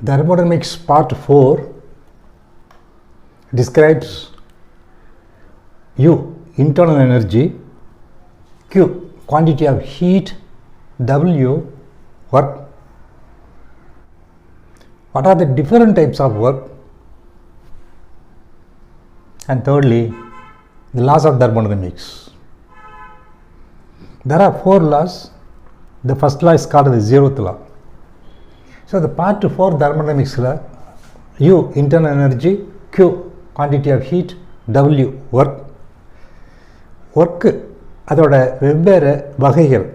Thermodynamics part 4 describes U, internal energy, Q, quantity of heat, W, work. What are the different types of work? And thirdly, the laws of thermodynamics. There are 4 laws. The first law is called the zeroth law. So the part 4 thermodynamics law, U, internal energy, Q, quantity of heat, W, work. Work அதோட வெவ்வேறு வகைகள்,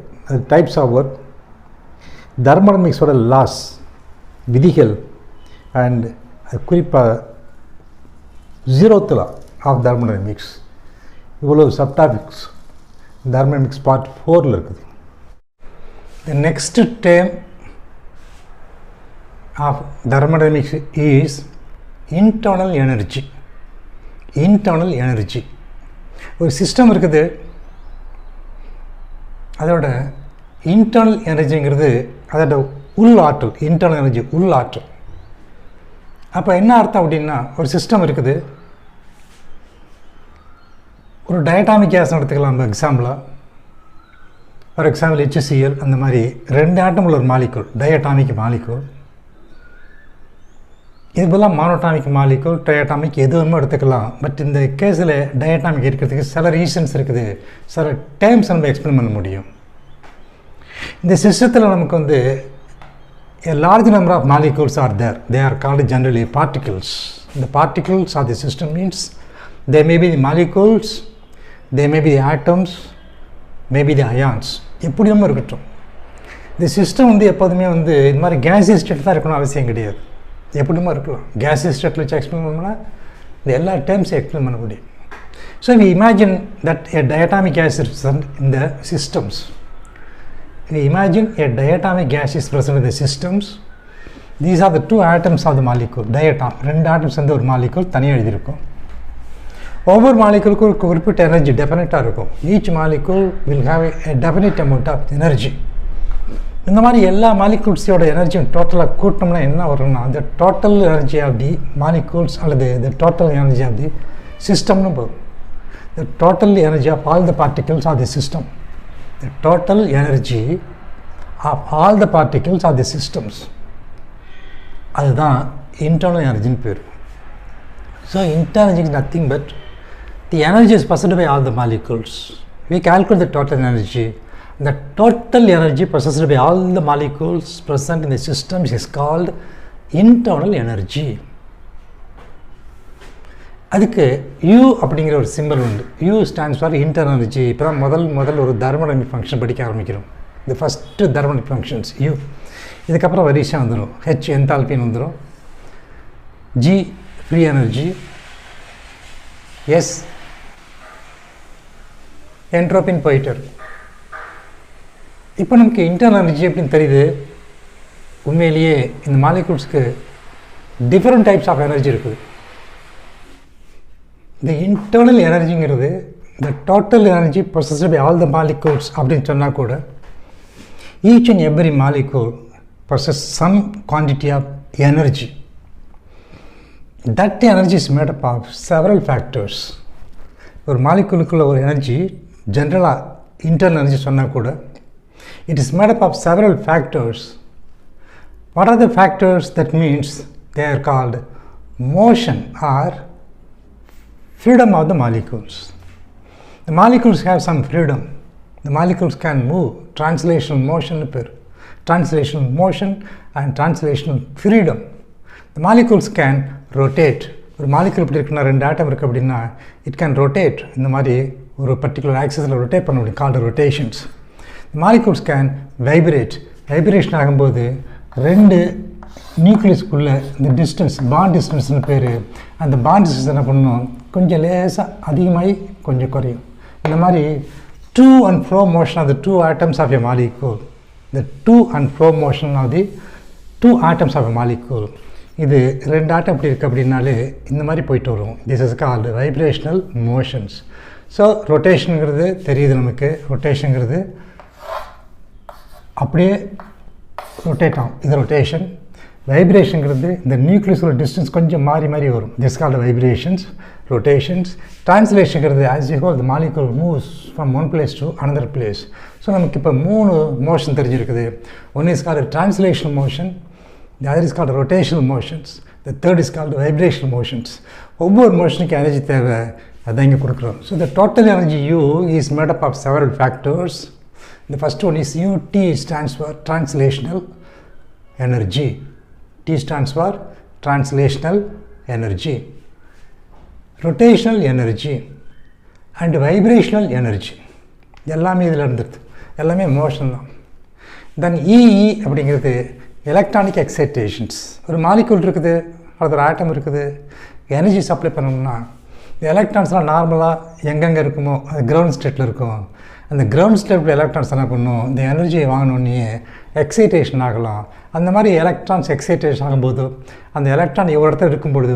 types of work, தெர்மோடைனமிக்ஸோட loss, விதிகள், and குறிப்பாக zeroth law of thermodynamics. இவ்வளோ subtopics thermodynamics part 4ல் இருக்குது. The next term of thermodynamics is internal energy. Internal energy. ஒரு system இருக்குது, அதோட இன்டர்னல் எனர்ஜிங்கிறது அதோட உள் ஆற்றல். இன்டர்னல் எனர்ஜி உள் ஆற்றல். அப்போ என்ன அர்த்தம் அப்படின்னா, ஒரு சிஸ்டம் இருக்குது, ஒரு டயட்டாமிக் கேஸ் எடுத்துக்கலாம் நம்ம எக்ஸாம்பிளாக. ஃபார் எக்ஸாம்பிள் HCl, அந்த மாதிரி 2 ஆட்டம் உள்ள ஒரு மாலிகூல், டயட்டாமிக் மாலிகூல். இது போல் மானோட்டாமிக் மாலிகூல், ட்ரையாட்டாமிக் எது வேணுமோ எடுத்துக்கலாம். பட் இந்த கேஸில் டயட்டாமிக் இருக்கிறதுக்கு சில ரீசன்ஸ் இருக்குது, சில டைம்ஸ் நம்ம எக்ஸ்பிளைன் பண்ண முடியும். இந்த சிஸ்டத்தில் நமக்கு வந்து a large number of molecules are there. They are called generally particles. The particles of the system means they may be the molecules, they may be the atoms, maybe the ions. எப்படியும் இருக்கட்டும். இந்த system வந்து எப்போதுமே வந்து இந்த மாதிரி gaseous state தான் இருக்கணும் அவசியம் கிடையாது. எப்படியுமா இருக்கலாம். கேஸியஸ் ஸ்டேட்டில் வச்சு எக்ஸ்பிளைன் பண்ணோம்னா இந்த எல்லா டேர்ம்ஸையும் எக்ஸ்பிளைன் பண்ண முடியும். So we imagine that a diatomic gas is present in the systems. We imagine a diatomic gas is present in the systems. These are the 2 atoms of the molecule. Diatom, 2 atoms வந்து ஒரு molecule தனியாக எழுதியிருக்கும். ஒவ்வொரு மாலிகூலுக்கும் ஒரு குறிப்பிட்ட energy டெஃபினட்டாக இருக்கும். Each molecule will have a definite amount of energy. இந்த மாதிரி எல்லா மாலிகூல்ஸோட எனர்ஜியும் டோட்டலாக கூட்டம்னா என்ன வரும்னா, அந்த total energy of the molecules அல்லது the total energy of the சிஸ்டம்னு போகும். The total energy of all the particles of the system. The total energy of all the particles of the systems, அதுதான் இன்டர்னல் எனர்ஜின்னு பேர். So internal energy is nothing but the energy is possessed by all the molecules. We calculate the total energy. The total energy possessed by all the molecules present in the systems is called internal energy. அதுக்கு U அப்படிங்கிற ஒரு simple உண்டு. U stands for internal energy. இப்போ தான் முதல் ஒரு thermodynamic function படிக்க ஆரம்பிக்கிறோம். இந்த ஃபஸ்ட்டு தெர்மோடைனமிக் ஃபங்க்ஷன்ஸ் U. இதுக்கப்புறம் வரிசையாக வந்துடும். H என்தால்பின்னு வந்துடும், G ஃப்ரீ எனர்ஜி, S என்ட்ரோபின்னு போயிட்டு இருக்கும். இப்போ நமக்கு இன்டர்னல் எனர்ஜி எப்படின்னு தெரியுது. உண்மையிலேயே இந்த மாலிகூல்ஸ்க்கு டிஃப்ரெண்ட் டைப்ஸ் ஆஃப் எனர்ஜி இருக்குது. இந்த இன்டர்னல் எனர்ஜிங்கிறது இந்த total energy possessed by all the molecules அப்படின்னு சொன்னால் கூட each and every molecule possess some quantity of energy. That energy is made up of several factors. ஒரு மாலிகூலுக்குள்ள ஒரு எனர்ஜி ஜென்ரலாக இன்டர்னல் எனர்ஜி சொன்னால் கூட it is made up of several factors. What are the factors? That means they are called motion or freedom of the molecules. The molecules have some freedom. The molecules can move. Translational motion, translational motion and translational freedom. The molecules can rotate. ஒரு molecule இப்படி இருக்குன்னா 2 ஆட்டம் இருக்குது அப்படின்னா it can rotate. இந்த மாதிரி ஒரு particular ஆக்சிஸில் rotate பண்ண முடியும், called rotations. Molecules can vibrate. Vibration ஆகும்போது 2 நியூக்ளியஸ்க்குள்ளே இந்த டிஸ்டன்ஸ், பாண்ட் டிஸ்டன்ஸ்னு பேர், அந்த பாண்ட் டிஸ்டன்ஸ் என்ன பண்ணணும், கொஞ்சம் லேசாக அதிகமாகி கொஞ்சம் குறையும். இந்த மாதிரி to and fro motion of the 2 atoms of a molecule. The to and fro motion of the 2 atoms of a molecule. இது 2 ஆட்டம் இப்படி இருக்குது அப்படின்னாலே இந்த மாதிரி போயிட்டு வரும். This is called vibrational motions. So ரொட்டேஷனுங்கிறது தெரியுது நமக்கு. ரொட்டேஷனுங்கிறது அப்படியே ரொட்டேட் ஆகும். இது ரொட்டேஷன். வைப்ரேஷனுங்கிறது இந்த நியூக்ளியஸோட டிஸ்டன்ஸ் கொஞ்சம் மாறி மாறி வரும். This called vibrations, rotations. டிரான்ஸ்லேஷனுங்கிறது as you whole the molecule moves from one place to another place. So நமக்கு இப்போ 3 மோஷன் தெரிஞ்சிருக்குது. One is called translational motion, the other is called rotational motions, the third is called vibrational motions. ஒவ்வொரு மோஷனுக்கு energy தேவை, அதை இங்கே கொடுக்குறோம். So the total energy U is made up of several factors. The first one is UT stands for translational energy. T stands for translational energy, rotational energy and vibrational energy. எல்லாமே இதில் இருந்துருது, எல்லாமே motion தான். தென் EE அப்படிங்கிறது electronic எக்ஸைட்டேஷன்ஸ். ஒரு molecule இருக்குது, அது ஒரு ஆட்டம் இருக்குது, எனர்ஜி சப்ளை பண்ணணும்னா இந்த எலக்ட்ரான்ஸ்லாம் நார்மலாக எங்கெங்கே இருக்குமோ அது கிரவுண்ட் ஸ்டேட்டில் இருக்கும். அந்த கிரவுண்ட் ஸ்டேட்டில் எலக்ட்ரான்ஸ் என்ன பண்ணும், இந்த எனர்ஜியை வாங்கினோன்னே எக்ஸைட்டேஷன் ஆகலாம். அந்த மாதிரி எலக்ட்ரான்ஸ் எக்ஸைட்டேஷன் ஆகும்போது அந்த எலக்ட்ரான் ஒரு இடத்துல இருக்கும்பொழுது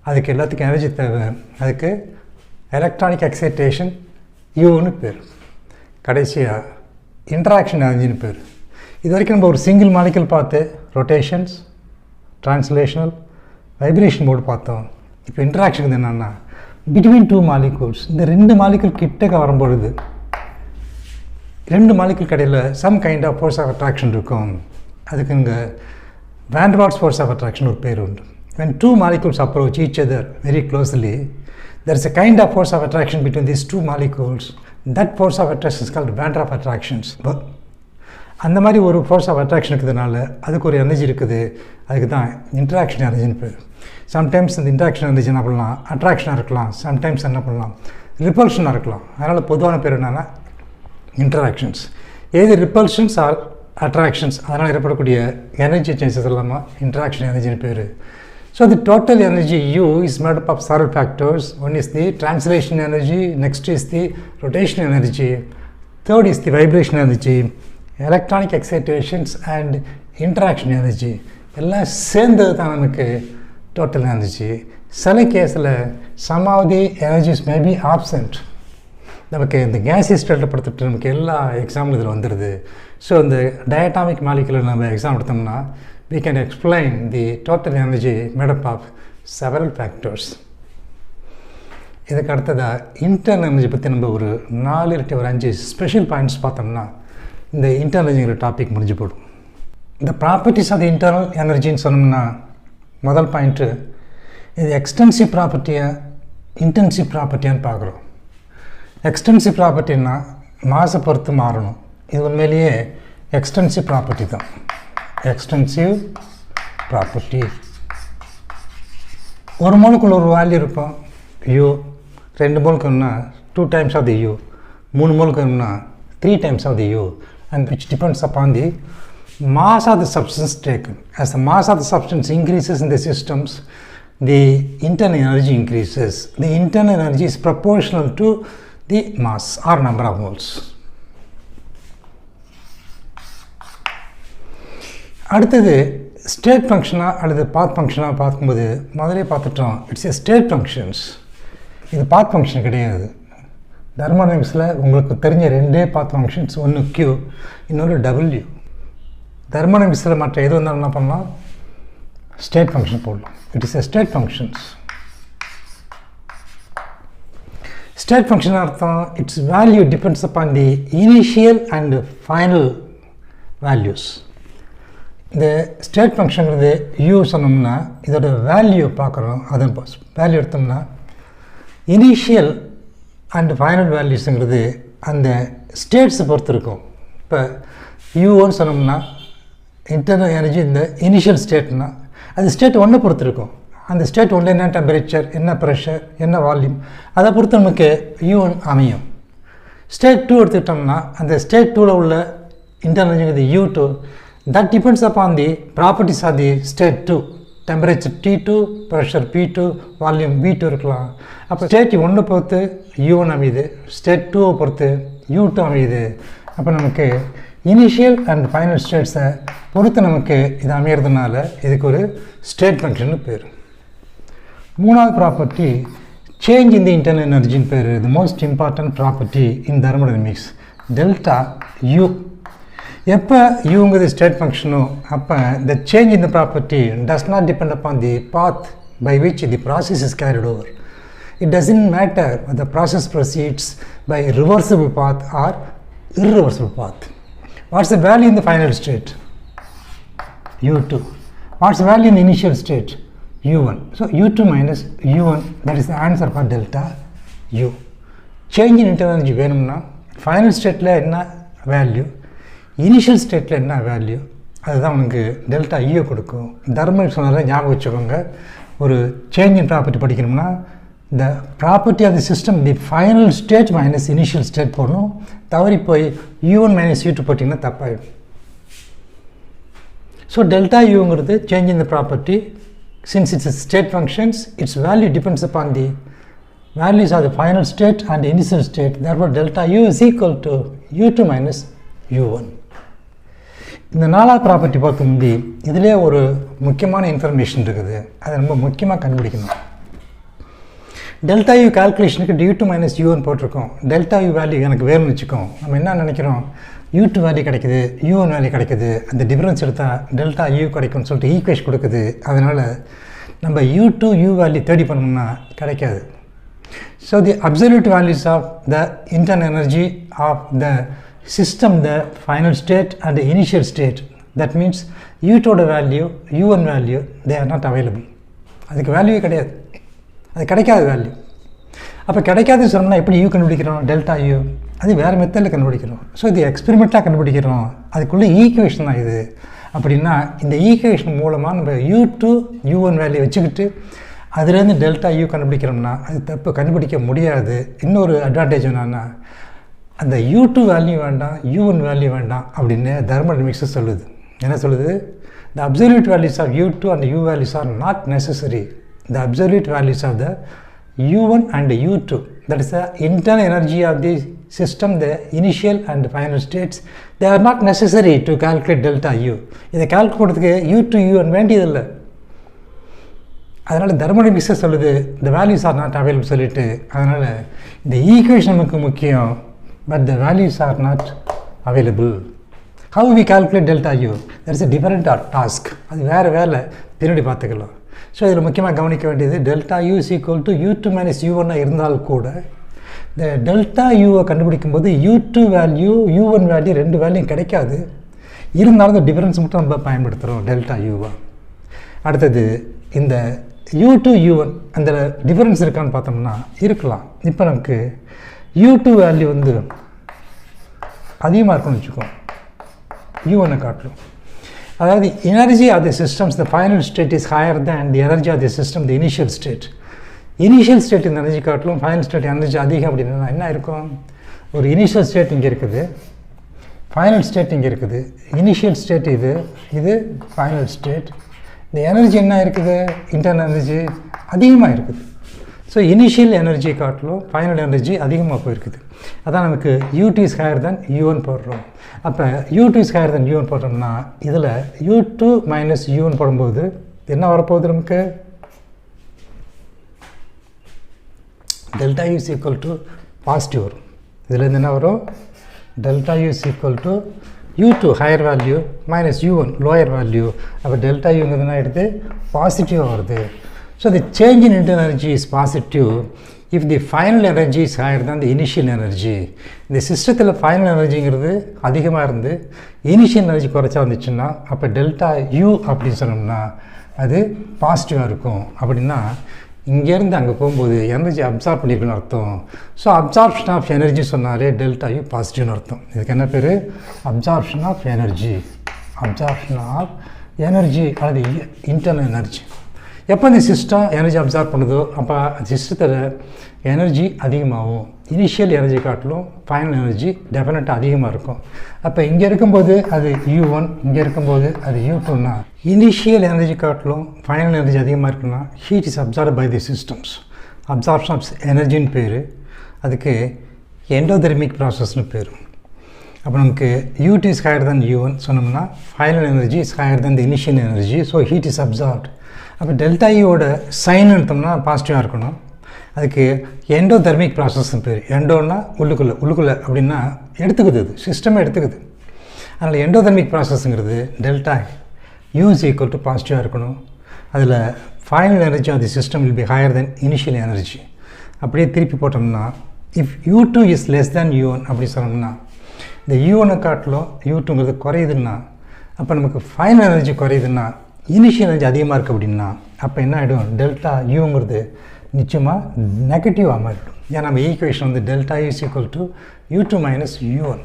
அதுக்கு எல்லாத்துக்கும் எனர்ஜி தேவை. அதுக்கு எலக்ட்ரானிக் எக்ஸைட்டேஷன் யூன்னு பேர். கடைசியாக இன்ட்ராக்ஷன் எனர்ஜின்னு பேர். இது வரைக்கும் நம்ம ஒரு சிங்கிள் மாலிகூல் பார்த்து ரொட்டேஷன்ஸ், டிரான்ஸ்லேஷனல், வைப்ரேஷன் மோடு பார்த்தோம். இப்போ இன்ட்ராக்ஷன் என்னென்னா பிட்வீன் 2 மாலிகூல்ஸ். இந்த 2 மாலிகூல் கிட்டக்க வரும்பொழுது 2 மாலிகூல் கடையில் some kind of force of attraction இருக்கும். அதுக்கு இங்கே van der Waals force of attraction ஒரு பேர் உண்டு. when 2 molecules approach each other very closely, there is a kind of force of attraction between these 2 molecules. That force of attraction is called van der Waals attractions. அந்த மாதிரி ஒரு force of attraction இருக்கிறதுனால அதுக்கு ஒரு energy இருக்குது. அதுக்கு தான் interaction எனர்ஜின்னு பேர். சம்டைம்ஸ் இந்த இன்ட்ராக்ஷன் எனர்ஜி என்ன பண்ணலாம், அட்ராக்ஷனாக இருக்கலாம், சம்டைம்ஸ் என்ன பண்ணலாம், ரிப்பல்ஷனாக இருக்கலாம். அதனால் பொதுவான பேர் என்னென்னா இன்ட்ராக்ஷன்ஸ். ஏது ரிப்பல்ஷன்ஸ் ஆர் அட்ராக்ஷன்ஸ், அதனால் ஏற்படக்கூடிய எனர்ஜி சேஞ்சஸ் இல்லாமல் இன்ட்ராக்ஷன் எனர்ஜின்னு பேர். So the total energy U is made up of several factors. One is the translation energy, next is the rotation energy, third is the vibration energy, electronic excitations and interaction energy. எல்லாம் சேர்ந்தது தான் நமக்கு total energy. சில கேஸில் some of the energies may be absent. நமக்கு இந்த gaseous ஸ்டேட்டில் படுத்துட்டு நமக்கு எல்லா எக்ஸாம்பிள் இதில் வந்துடுது. ஸோ இந்த டயட்டாமிக் மாலிகுலர் நம்ம எக்ஸாம் எடுத்தோம்னா we can explain the total energy made up of several factors. இதுக்கு அடுத்ததாக இன்டர்னல் எனர்ஜி பற்றி நம்ம ஒரு 4 to 5 ஸ்பெஷல் பாயிண்ட்ஸ் பார்த்தோம்னா இந்த இன்டர்னல் எனர்ஜிங்கிற டாபிக் முடிஞ்சு போடும். இந்த ப்ராப்பர்ட்டிஸ் ஆஃப் இன்டர்னல் எனர்ஜின்னு சொன்னோம்னா முதல் பாயிண்ட்டு இது எக்ஸ்டென்சிவ் ப்ராப்பர்ட்டியா இன்டென்சிவ் ப்ராப்பர்ட்டியான்னு பார்க்குறோம். எக்ஸ்டென்சிவ் ப்ராப்பர்ட்டின்னா மாசை பொறுத்து மாறணும். இது உண்மையிலேயே எக்ஸ்டென்சிவ் ப்ராப்பர்ட்டி தான். Extensive property. ஒரு மோலுக்குள்ள ஒரு வேல்யூ இருக்கும் U, 2 மோலுக்குன்னா 2 times of the U, 3 மோலுக்குன்னா 3 times of the U, and which depends upon the mass of the substance taken. As the mass of the substance increases in the systems, the internal energy increases. The internal energy is proportional to the mass or number of moles. அடுத்தது state ஃபங்க்ஷனாக அல்லது பாத் ஃபங்க்ஷனாக பார்க்கும்போது முதலே பார்த்துட்டோம், it's A state functions. இது பாத் function கிடையாது. தெர்மோடைனமிக்ஸில் உங்களுக்கு தெரிஞ்ச 2 பாத் ஃபங்க்ஷன்ஸ், ஒன்று Q, இன்னொரு W. தெர்மோடைனமிக்ஸில் மற்ற எது வந்தாலும் என்ன பண்ணலாம், ஸ்டேட் ஃபங்க்ஷன் போடலாம். It is a state functions. State function அர்த்தம் its value depends upon the initial and final values. இந்த ஸ்டேட் ஃபங்க்ஷனுங்கிறது U சொன்னோம்னா இதோட வேல்யூ பார்க்குறோம். அதன் வேல்யூ எடுத்தோம்னா இனிஷியல் அண்ட் ஃபைனல் வேல்யூஸுங்கிறது அந்த ஸ்டேட்ஸை பொறுத்து இருக்கும். இப்போ U1 சொன்னோம்னா இன்டர்னல் எனர்ஜி இந்த இனிஷியல் ஸ்டேட்னா அது ஸ்டேட் 1 பொறுத்து இருக்கும். அந்த ஸ்டேட் 1 என்ன டெம்பரேச்சர், என்ன ப்ரெஷர், என்ன வால்யூம், அதை பொறுத்து நமக்கு U1 அமையும். ஸ்டேட் 2 எடுத்துக்கிட்டோம்னா அந்த ஸ்டேட் 2ல் உள்ள internal energy U2, that depends upon the properties of the state 2. Temperature T2, pressure P2, volume V2 இருக்கலாம். அப்போ ஸ்டேட் 1 பொறுத்து U1 அமையுது, ஸ்டேட் 2 பொறுத்து U2 அமையுது. அப்போ நமக்கு இனிஷியல் அண்ட் ஃபைனல் ஸ்டேட்ஸை பொறுத்து நமக்கு இது அமையிறதுனால இதுக்கு ஒரு ஸ்டேட் ஃபங்க்ஷன் பேர். மூணாவது property change in the internal எனர்ஜின்னு பேர். The most important property in thermodynamics, delta U. எப்போ யூங்கிறது ஸ்டேட் ஃபங்க்ஷனோ அப்போ the change in the property does not depend upon the path by which the process is carried over. It doesn't matter whether the process proceeds by reversible path or irreversible path. What's the value in the final state? U2. What's the value in the initial state? U1. So U2 minus U1, that is the answer for delta U. Change in internal energy வேணும்னா final stateல என்ன value, initial ஸ்டேட்டில் என்ன value, அதுதான் உனக்கு delta you கொடுக்கும். Thermal சொன்னதை ஞாபகம் வச்சுக்கோங்க. ஒரு சேஞ்ச் இன் ப்ராப்பர்ட்டி படிக்கணும்னா the property of the system the final state minus initial state போடணும். தவறி போய் U1 மைனஸ் U2 போட்டிங்கன்னா தப்பாயிடும். ஸோ டெல்டா யூங்கிறது change in the property. Since it's state functions, it's value depends upon the values of the final state and the initial state. Therefore delta u is equal to u2 minus u1. இந்த நாலாவது property பார்க்கும்போது இதிலே ஒரு முக்கியமான information இருக்குது. அதை ரொம்ப முக்கியமாக கண்டுபிடிக்கணும். Delta you கால்குலேஷனுக்கு u2 minus u1 போட்டிருக்கோம். டெல்டா யூ வேல்யூ எனக்கு வேணும்னு வச்சுக்கோம். நம்ம என்ன நினைக்கிறோம், u2 வேல்யூ கிடைக்குது, u1 வேல்யூ கிடைக்குது, அந்த டிஃபரன்ஸ் எடுத்தால் டெல்டா யூ கிடைக்கும்னு சொல்லிட்டு ஈக்குவேஷன் கொடுக்குது. அதனால் நம்ம u2 u வேல்யூ தேடி பண்ணோம்னா கிடைக்காது. So the absolute values of the internal energy of the system, the final state and the initial state, that means u2 value, u1 value, they are not available. அதுக்கு value கிடையாது, அது கிடைக்காத value. அப்போ கிடைக்காதுன்னு சொன்னோம்னா எப்படி யூ கண்டுபிடிக்கிறோம், delta you, அது வேறு மெத்தடில் கண்டுபிடிக்கிறோம். ஸோ இது எக்ஸ்பெரிமெண்ட்டாக கண்டுபிடிக்கிறோம். அதுக்குள்ளே ஈக்குவேஷன் தான் இது. அப்படின்னா இந்த ஈக்குவேஷன் மூலமாக நம்ம u2 u1 வேல்யூ வச்சுக்கிட்டு அதுலேருந்து டெல்டா யூ கண்டுபிடிக்கிறோம்னா அது தப்பு, கண்டுபிடிக்க முடியாது. இன்னொரு அட்வான்டேஜ் என்னன்னா அந்த u2 வேல்யூ வேண்டாம், u1 வேல்யூ வேண்டாம் அப்படின்னு தெர்மோடைனமிக்ஸ் சொல்லுது. என்ன சொல்லுது? the absolute values of u2 and u values are not necessary. The absolute values of the u1 and u2, that is the internal energy of the system, the initial and final states, they are not necessary to calculate delta u. இதை calculate பண்ணுறதுக்கு u2 u1 வேண்டியதில்லை. அதனால் தெர்மோடைனமிக்ஸை சொல்லுது the values are not available சொல்லிட்டு. அதனால் இந்த equation நமக்கு முக்கியம், but the values are not available. How we calculate delta u? That is a different task. அது வேறு வேலை, பின்னாடி பார்த்துக்கலாம். ஸோ இதில் முக்கியமாக கவனிக்க வேண்டியது delta U is equal to u2 minus u1 இருந்தால் கூட இந்த டெல்டா யூவை கண்டுபிடிக்கும் போது u2 வேல்யூ u1 வேல்யூ ரெண்டு வேல்யூம் கிடைக்காது. இருந்தாலும் இந்த டிஃபரன்ஸ் மட்டும் நம்ம பயன்படுத்துகிறோம் டெல்டா யூவா. அடுத்தது இந்த u2 u1 அந்த டிஃபரன்ஸ் இருக்கான்னு பார்த்தோம்னா இருக்கலாம். இப்போ நமக்கு u2 வேல்யூ வந்து அதிகமாக இருக்குன்னு வச்சுக்கோம், u1 காட்டணும். அதாவது energy of the systems the final state is higher than the energy of the system the initial state. Initial state இந்த எனர்ஜி காட்டலும் ஃபைனல் ஸ்டேட் எனர்ஜி அதிகம். அப்படின்னா என்ன இருக்கும், ஒரு இனிஷியல் ஸ்டேட் இங்கே இருக்குது, ஃபைனல் ஸ்டேட் இங்கே இருக்குது. இனிஷியல் ஸ்டேட் இது, இது ஃபைனல் ஸ்டேட். இந்த எனர்ஜி என்ன இருக்குது, இன்டர்னல் எனர்ஜி அதிகமாக இருக்குது. ஸோ இனிஷியல் எனர்ஜி காட்டிலும் ஃபைனல் எனர்ஜி அதிகமாக போயிருக்குது. அதான் நமக்கு u2 is higher then u1 போடுறோம். அப்போ u2 is higher then u1 போடுறோம்னா இதில் u2 மைனஸ் u1 போடும்போது என்ன வரப்போகுது, நமக்கு delta U is equal to positive வரும். இதுலேருந்து என்ன வரும், delta U is equal to u2 higher value minus u1 lower value. அப்போ டெல்டா யூங்கிறது என்ன ஆகிடுது, பாசிட்டிவாக வருது. So the change in internal energy is positive if the final energy is higher than the initial energy. இந்த சிஸ்டத்தில் final எனர்ஜிங்கிறது அதிகமாக இருந்து initial energy குறைச்சா வந்துச்சுன்னா அப்போ டெல்டா யூ அப்படின்னு சொன்னோம்னா அது பாசிட்டிவாக இருக்கும். அப்படின்னா இங்கேருந்து அங்கே போகும்போது எனர்ஜி அப்சார்ப் பண்ணியிருக்குன்னு அர்த்தம். ஸோ அப்சார்ப்ஷன் ஆஃப் எனர்ஜி சொன்னாலே டெல்டா யூ பாசிட்டிவ்னு அர்த்தம். இதுக்கு என்ன பேர், absorption of energy. Absorption of energy அல்லது இன்டர்னல் எனர்ஜி. எப்போ இந்த சிஸ்டம் எனர்ஜி அப்சார்ப் பண்ணுதோ அப்போ சிஸ்டத்தில் எனர்ஜி அதிகமாகும். இனிஷியல் எனர்ஜி காட்டிலும் ஃபைனல் எனர்ஜி டெஃபினட்டாக அதிகமாக இருக்கும். அப்போ இங்கே இருக்கும்போது அது u1, இங்கே இருக்கும்போது அது u2னா இனிஷியல் எனர்ஜி காட்டிலும் ஃபைனல் எனர்ஜி அதிகமாக இருக்குன்னா heat is absorb by the systems. Absorption of எனர்ஜின்னு பேர், அதுக்கு எண்டோதெர்மிக் ப்ராசஸ்னு பேர். அப்போ நமக்கு u2 is higher then u1 சொன்னோம்னா final energy is higher then the initial energy. So heat is absorbed. அப்போ டெல்டா யூவோட சைன் எடுத்தோம்னா பாசிட்டிவாக இருக்கணும். அதுக்கு எண்டோதெர்மிக் ப்ராசஸ்னு பேர். எண்டோன்னா உள்ளுக்குள்ளே, உள்ளுக்குள்ளே அப்படின்னா எடுத்துக்குது, அது சிஸ்டமே எடுத்துக்குது. அதனால் எண்டோதெர்மிக் ப்ராசஸ்ங்கிறது delta U is equal to பாசிட்டிவாக இருக்கணும். அதில் final energy of the system will be higher then initial energy. அப்படியே திருப்பி போட்டோம்னா if U2 is less than U1 அப்படி சொன்னோம்னா இந்த U1 காட்டிலும் U2ங்கிறது குறையுதுன்னா அப்போ நமக்கு ஃபைனல் எனர்ஜி குறையுதுன்னா இனிஷியல் எனர்ஜி அதிகமாக இருக்குது அப்படின்னா அப்போ என்ன ஆகிடும் டெல்டா யூங்கிறது நிச்சயமாக நெகட்டிவாக மாறிடும். ஏன்னா நம்ம ஈக்குவேஷன் வந்து delta is equal to U2 minus U1.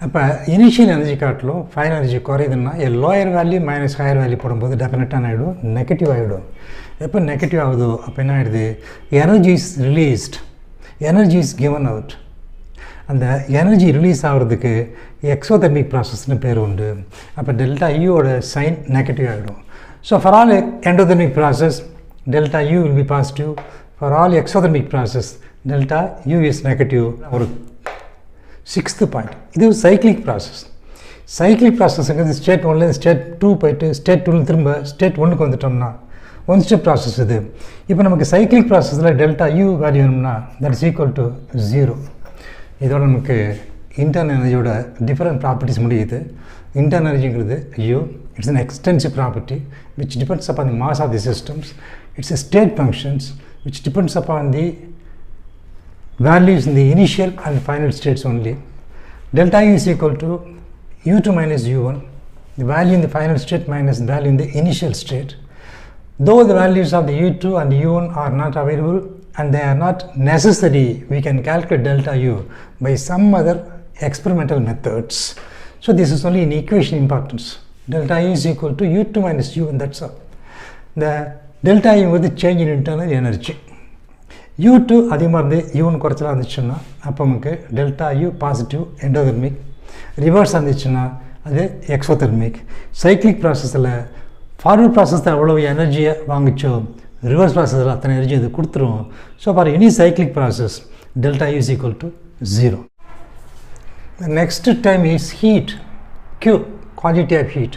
அப்போ இனிஷியல் எனர்ஜி காட்டிலும் ஃபைனல் எனர்ஜி குறையுதுன்னா lower value minus higher value போடும்போது டெஃபினட்டாக ஆகிடும் நெகட்டிவ் ஆகிடும். எப்போ நெகட்டிவ் ஆகுதோ அப்போ என்ன ஆகிடுது energy is released, energy is given out. அந்த எனர்ஜி ரிலீஸ் ஆகிறதுக்கு எக்ஸோதெர்மிக் ப்ராசஸ்னு பேர் உண்டு. அப்போ டெல்டா யூவோட சைன் நெகட்டிவ் ஆகிடும். So for all endothermic process delta U will be positive. For all exothermic process delta U is negative. ஒரு 6th point, இது சைக்ளிக் ப்ராசஸ். சைக்ளிக் ப்ராசஸ்ங்கிறது ஸ்டேட் 1லேருந்து ஸ்டேட் 2 போயிட்டு ஸ்டேட் 2 திரும்ப ஸ்டேட் 1க்கு வந்துட்டோம்னா 1 ஸ்டெப் ப்ராசஸ் இது. இப்போ நமக்கு சைக்ளிக் ப்ராசஸில் டெல்டா யூ வேல்யூ வேணும்னா தட் இஸ் ஈக்குவல் டு 0. இதோட நமக்கு இன்டர்னல் எனர்ஜியோட டிஃப்ரெண்ட் ப்ராப்பர்ட்டிஸ் முடியுது. இன்டர்னல் எனர்ஜிங்கிறது U, it's an extensive property which depends upon the mass of the systems. It's a state functions which depends upon the values in the initial and final states only. Delta U is equal to U2 minus U1, the value in the final state minus the value in the initial state. Though the values of the U2 and U1 are not available and they are not necessary, we can calculate delta U by some other experimental methods. So this is only an equation importance. Delta U is equal to U2 minus U1, that's all. The delta U is the change in internal energy. U2 அதிகமாக இருந்து U1 குறைச்சலாக இருந்துச்சுன்னா அப்போ நமக்கு delta U positive endothermic, reverse இருந்துச்சுன்னா அது exothermic. Cyclic ப்ராசஸில் forward ப்ராசஸில் எவ்வளோ எனர்ஜியை வாங்கிச்சோ ரிவர்ஸ் ப்ராசஸில் அத்தனை எனர்ஜி இது கொடுத்துரும். So for any cyclic process delta U is equal to 0. The next term is heat, Q, quantity of heat.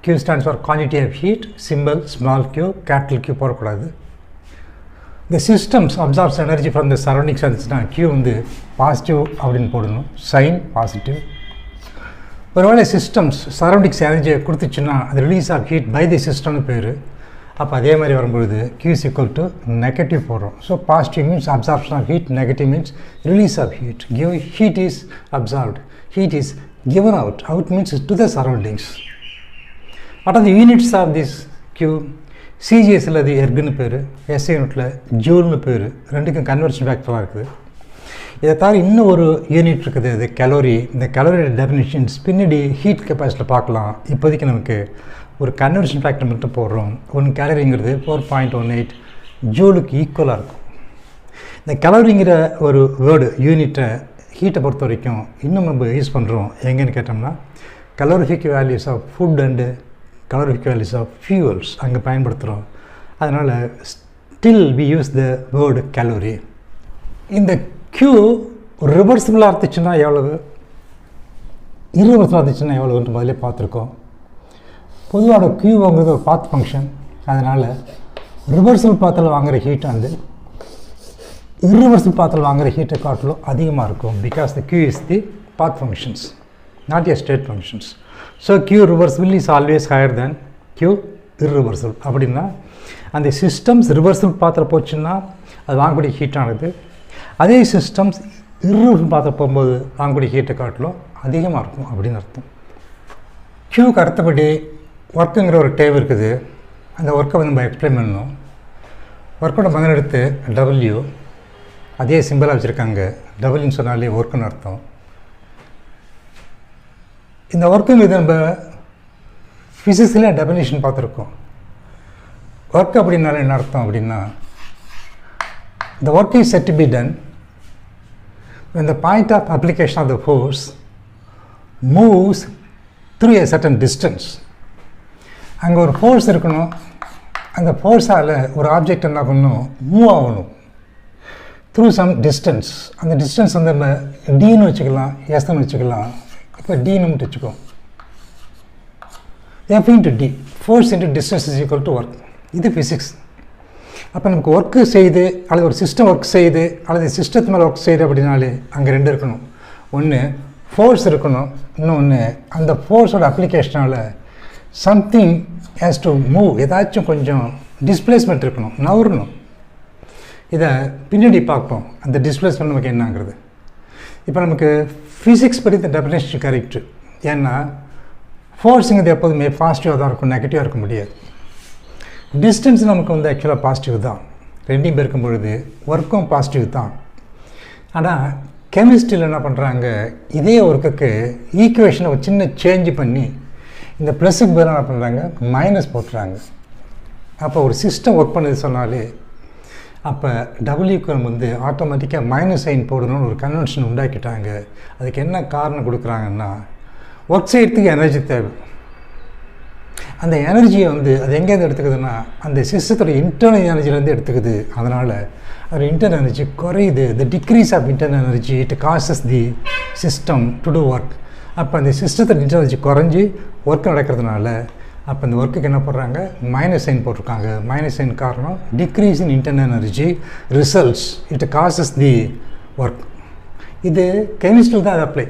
Q stands for quantity of heat, symbol small q, capital Q போடக்கூடாது. The systems absorbs energy from the surroundings இருந்துச்சுன்னா Q வந்து positive அப்படின்னு போடணும், sign positive. ஒருவேளை systems surroundings எனர்ஜியை கொடுத்துச்சுன்னா அது release of heat by the சிஸ்டம்னு பேர். அப்போ அதே மாதிரி வரும்பொழுது Q is equal to negative போடுறோம். So positive means absorption of heat, negative means release of heat. Heat is absorbed, heat is given out, out means to the surroundings. What are the units of this Q? Cbseல அது எர்குன்னு பேர், SI யூனிட்டில் ஜூல்னு பேர். ரெண்டுக்கும் conversion ஃபேக்டராக இருக்குது. இதை தவிர இன்னும் ஒரு யூனிட் இருக்குது, அது கலோரி. இந்த கலோரியோட டெஃபினிஷன்ஸ் பின்னாடி ஹீட் கெப்பாசிட்டியில் பார்க்கலாம். இப்போதைக்கு நமக்கு ஒரு கன்வர்ஷன் ஃபேக்டர் மட்டும் போடுறோம். 1 கேலரிங்கிறது 4.18 ஜூலுக்கு ஈக்குவலாக இருக்கும். இந்த கலோரிங்கிற ஒரு வேர்டு யூனிட்டை ஹீட்டை பொறுத்த வரைக்கும் இன்னும் நம்ம யூஸ் பண்ணுறோம். எங்கேன்னு கேட்டோம்னா calorific values of food and calorific values of fuels அங்கே பயன்படுத்துகிறோம். அதனால் still we use the word calorie. இந்த Q ரிவர்சிபிளாக இருந்துச்சுன்னா எவ்வளவு, இரிவர்சிபிளாக இருந்துச்சுன்னா எவ்வளோன்ட்டு முதலே பார்த்துருக்கோம். பொதுவாக Qங்கிறது ஒரு பாத் ஃபங்க்ஷன். அதனால் ரிவர்சிபிள் பாத்தில் வாங்குகிற ஹீட் வந்து irreversible பாத்தில் வாங்குகிற ஹீட்டை காட்டிலும் அதிகமாக இருக்கும். Because the Q is the path functions, not a state functions. So Q reversible is always higher than Q irreversible. அப்படின்னா அந்த சிஸ்டம்ஸ் ரிவர்சிபிள் பாத்திரம் போச்சுன்னா அது வாங்கக்கூடிய ஹீட்டானது, அதே சிஸ்டம்ஸ் irreversible பாத்திரம் போகும்போது வாங்கக்கூடிய ஹீட்டை காட்டிலும் அதிகமாக இருக்கும் அப்படின்னு அர்த்தம். Qக்கு அடுத்தபடி ஒர்க்குங்கிற ஒரு டேவ் இருக்குது. அந்த ஒர்க்கை வந்து நம்ம எக்ஸ்பிளைன் பண்ணணும். ஒர்க்கோட மகன் எடுத்து W, அதே சிம்பிளாக வச்சுருக்காங்க. டபுள்னு சொன்னாலே ஒர்க்குன்னு அர்த்தம். இந்த ஒர்க்குங்கிறது நம்ம ஃபிசிக்ஸில் டெஃபினிஷன் பார்த்துருக்கோம். ஒர்க் அப்படின்னால என்ன அர்த்தம் அப்படின்னா, the work is said to be done when the point of application of the force moves through a certain distance. அங்கே ஒரு ஃபோர்ஸ் இருக்கணும். அந்த ஃபோர்ஸால் ஒரு ஆப்ஜெக்ட் என்ன பண்ணணும், மூவ் ஆகணும் த்ரூ சம் டிஸ்டன்ஸ். அந்த டிஸ்டன்ஸ் வந்து நம்ம டின்னு வச்சுக்கலாம், எஸ்ன்னு வச்சுக்கலாம். இப்போ டின்னு வச்சுக்கோ, F into D, force into distance is equal to work. இது ஃபிசிக்ஸ். அப்போ நமக்கு ஒர்க்கு செய்யுது அல்லது ஒரு சிஸ்டம் ஒர்க் செய்யுது அல்லது சிஸ்டத்து மேலே ஒர்க் செய்யுது அப்படின்னாலே அங்கே ரெண்டு இருக்கணும். ஒன்று ஃபோர்ஸ் இருக்கணும். இன்னொன்று அந்த ஃபோர்ஸோட அப்ளிகேஷனால் சம்திங் ஹேஸ் டு மூவ், ஏதாச்சும் கொஞ்சம் டிஸ்பிளேஸ்மெண்ட் இருக்கணும், நவரணும். இதை பின்னாடி பார்ப்போம் அந்த டிஸ்பிளேஸ்மெண்ட் நமக்கு என்னங்கிறது. இப்போ நமக்கு ஃபிசிக்ஸ் படி இந்த டெஃபினேஷன் கரெக்டு. ஏன்னா ஃபோர்ஸுங்கிறது எப்போதுமே பாசிட்டிவாக தான் இருக்கும், நெகட்டிவாக இருக்க முடியாது. டிஸ்டன்ஸ் நமக்கு வந்து ஆக்சுவலாக பாசிட்டிவ் தான், ரெண்டையும் பெருக்கும் பொழுது ஒர்க்கும் பாசிட்டிவ் தான். ஆனால் கெமிஸ்ட்ரியில் என்ன பண்ணுறாங்க, இதே ஒர்க்குக்கு ஈக்குவேஷனை ஒரு சின்ன சேஞ்ச் பண்ணி இந்த ப்ளஸுக்கு பேர் என்ன பண்ணுறாங்க, மைனஸ் போட்டுறாங்க. அப்போ ஒரு சிஸ்டம் ஒர்க் பண்ணது சொன்னாலே அப்போ டபிள்யூக்கு வந்து ஆட்டோமேட்டிக்காக மைனஸ் சைன் போடணும்னு ஒரு கன்வென்ஷன் உண்டாக்கிட்டாங்க. அதுக்கு என்ன காரணம் கொடுக்குறாங்கன்னா, ஒர்க் செய்யறதுக்கு எனர்ஜி தேவை. அந்த எனர்ஜியை வந்து அது எங்கேருந்து எடுத்துக்குதுன்னா அந்த சிஸ்டத்தோட இன்டர்னல் எனர்ஜிலேருந்து எடுத்துக்குது. அதனால் அது இன்டர்னல் எனர்ஜி குறையுது. The decrease of internal energy it causes the system to do work. அப்போ அந்த சிஸ்டத்தோட இன்டர்னல் எனர்ஜி குறைஞ்சி ஒர்க் நடக்கிறதுனால அப்போ இந்த ஒர்க்குக்கு என்ன பண்ணுறாங்க, மைனஸ் சைன் போட்டிருக்காங்க. மைனஸ் சைன் காரணம் decrease in internal energy results it causes the work. இது கெமிஸ்ட்ரியில் தான் அது அப்ளை,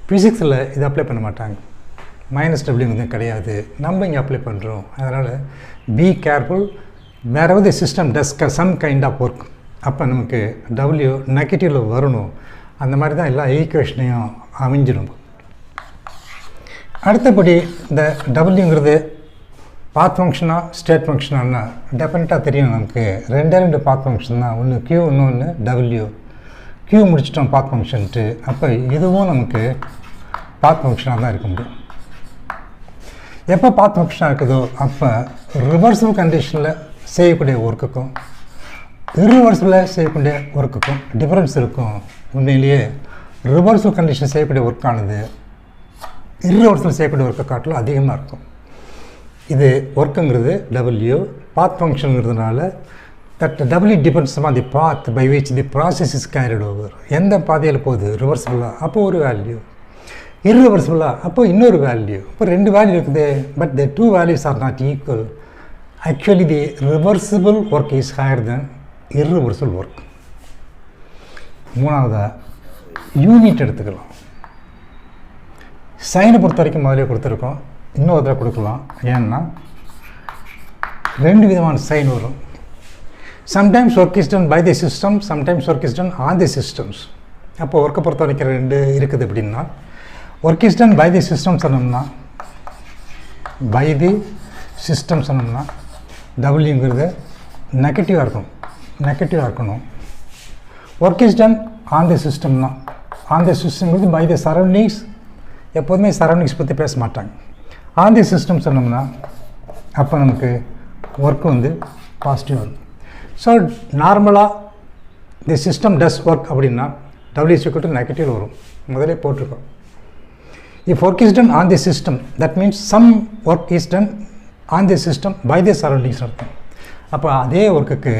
ஃபிசிக்ஸில் இது அப்ளை பண்ண மாட்டாங்க. மைனஸ் டபிள்யூங்கிறது கிடையாது, நம்ம இங்கே அப்ளை பண்ணுறோம். அதனால் be careful wherever the system does some kind of work. அப்போ நமக்கு டபிள்யூ நெகட்டிவில் வரணும். அந்த மாதிரி தான் எல்லா ஈக்குவேஷனையும் அமைஞ்சிடும். அடுத்தபடி இந்த டபிள்யூங்கிறது பாத் ஃபங்க்ஷனாக ஸ்டேட் ஃபங்க்ஷனானா டெஃபினட்டாக தெரியும் நமக்கு. ரெண்டு பாத் ஃபங்க்ஷன் தான், ஒன்று க்யூ இன்னொன்று டபிள்யூ. க்யூ முடிச்சிட்டோம் பாத் ஃபங்க்ஷன்ட்டு. அப்போ இதுவும் நமக்கு பாத் ஃபங்க்ஷனாக தான் இருக்க முடியும். எப்போ பாத் ஃபங்க்ஷனாக இருக்குதோ அப்போ ரிவர்சிபிள் கண்டிஷனில் செய்யக்கூடிய ஒர்க்குக்கும் இர்ரிவர்சிபிளாக செய்யக்கூடிய ஒர்க்குக்கும் டிஃப்ரென்ஸ் இருக்கும். உண்மையிலேயே ரிவர்சிபிள் கண்டிஷன் செய்யக்கூடிய ஒர்க்கானது இர்ரிவர்சிபிள் செய்யக்கூடிய ஒர்க்கை காட்டிலும் அதிகமாக இருக்கும். இது ஒர்க்குங்கிறது டபிள்யூ, பாத் ஃபங்க்ஷனுங்கிறதுனால that W depends on the path by which the process is carried over. எந்த பாதையில் போகுது ரிவர்சிபிளாக அப்போது ஒரு வேல்யூ, இர்ரிவர்சிபிளாக அப்போது இன்னொரு வேல்யூ. இப்போ ரெண்டு வேல்யூ இருக்குது, but the two values are not equal. Actually the reversible work is higher than irreversible work. மூணாவதாக யூனிட் எடுத்துக்கலாம். சைனை பொறுத்த வரைக்கும் முதலே கொடுத்துருக்கோம், இன்னொரு தடவை கொடுக்கலாம். ஏன்னா ரெண்டு விதமான சைன் வரும். Sometimes work is done by the system, sometimes work is done on the systems. அப்போ ஒர்க்கை பொறுத்த வரைக்கும் ரெண்டு இருக்குது. எப்படின்னா work is done by the system சொன்னோம்னா, பை தி சிஸ்டம் சொன்னோம்னா டபிள்யூங்கிறது நெகட்டிவாக இருக்கணும். Work is done on the சிஸ்டம்னா, ஆன் தி சிஸ்டம்ங்கிறது பை தி சரௌண்டிங்ஸ். எப்போதுமே சரௌண்டிங்ஸ் பற்றி பேச மாட்டாங்க. ஆன் தி சிஸ்டம் சொன்னோம்னா அப்போ நமக்கு ஒர்க்கு வந்து பாசிட்டிவ் வரும். ஸோ நார்மலாக தி சிஸ்டம் டஸ் ஒர்க் அப்படின்னா W is equal to negative வரும். முதலே போட்டிருக்கோம். If work is done on the system that means some work is done on the system by the surroundings அர்த்தம். அப்போ அதே ஒர்க்குக்கு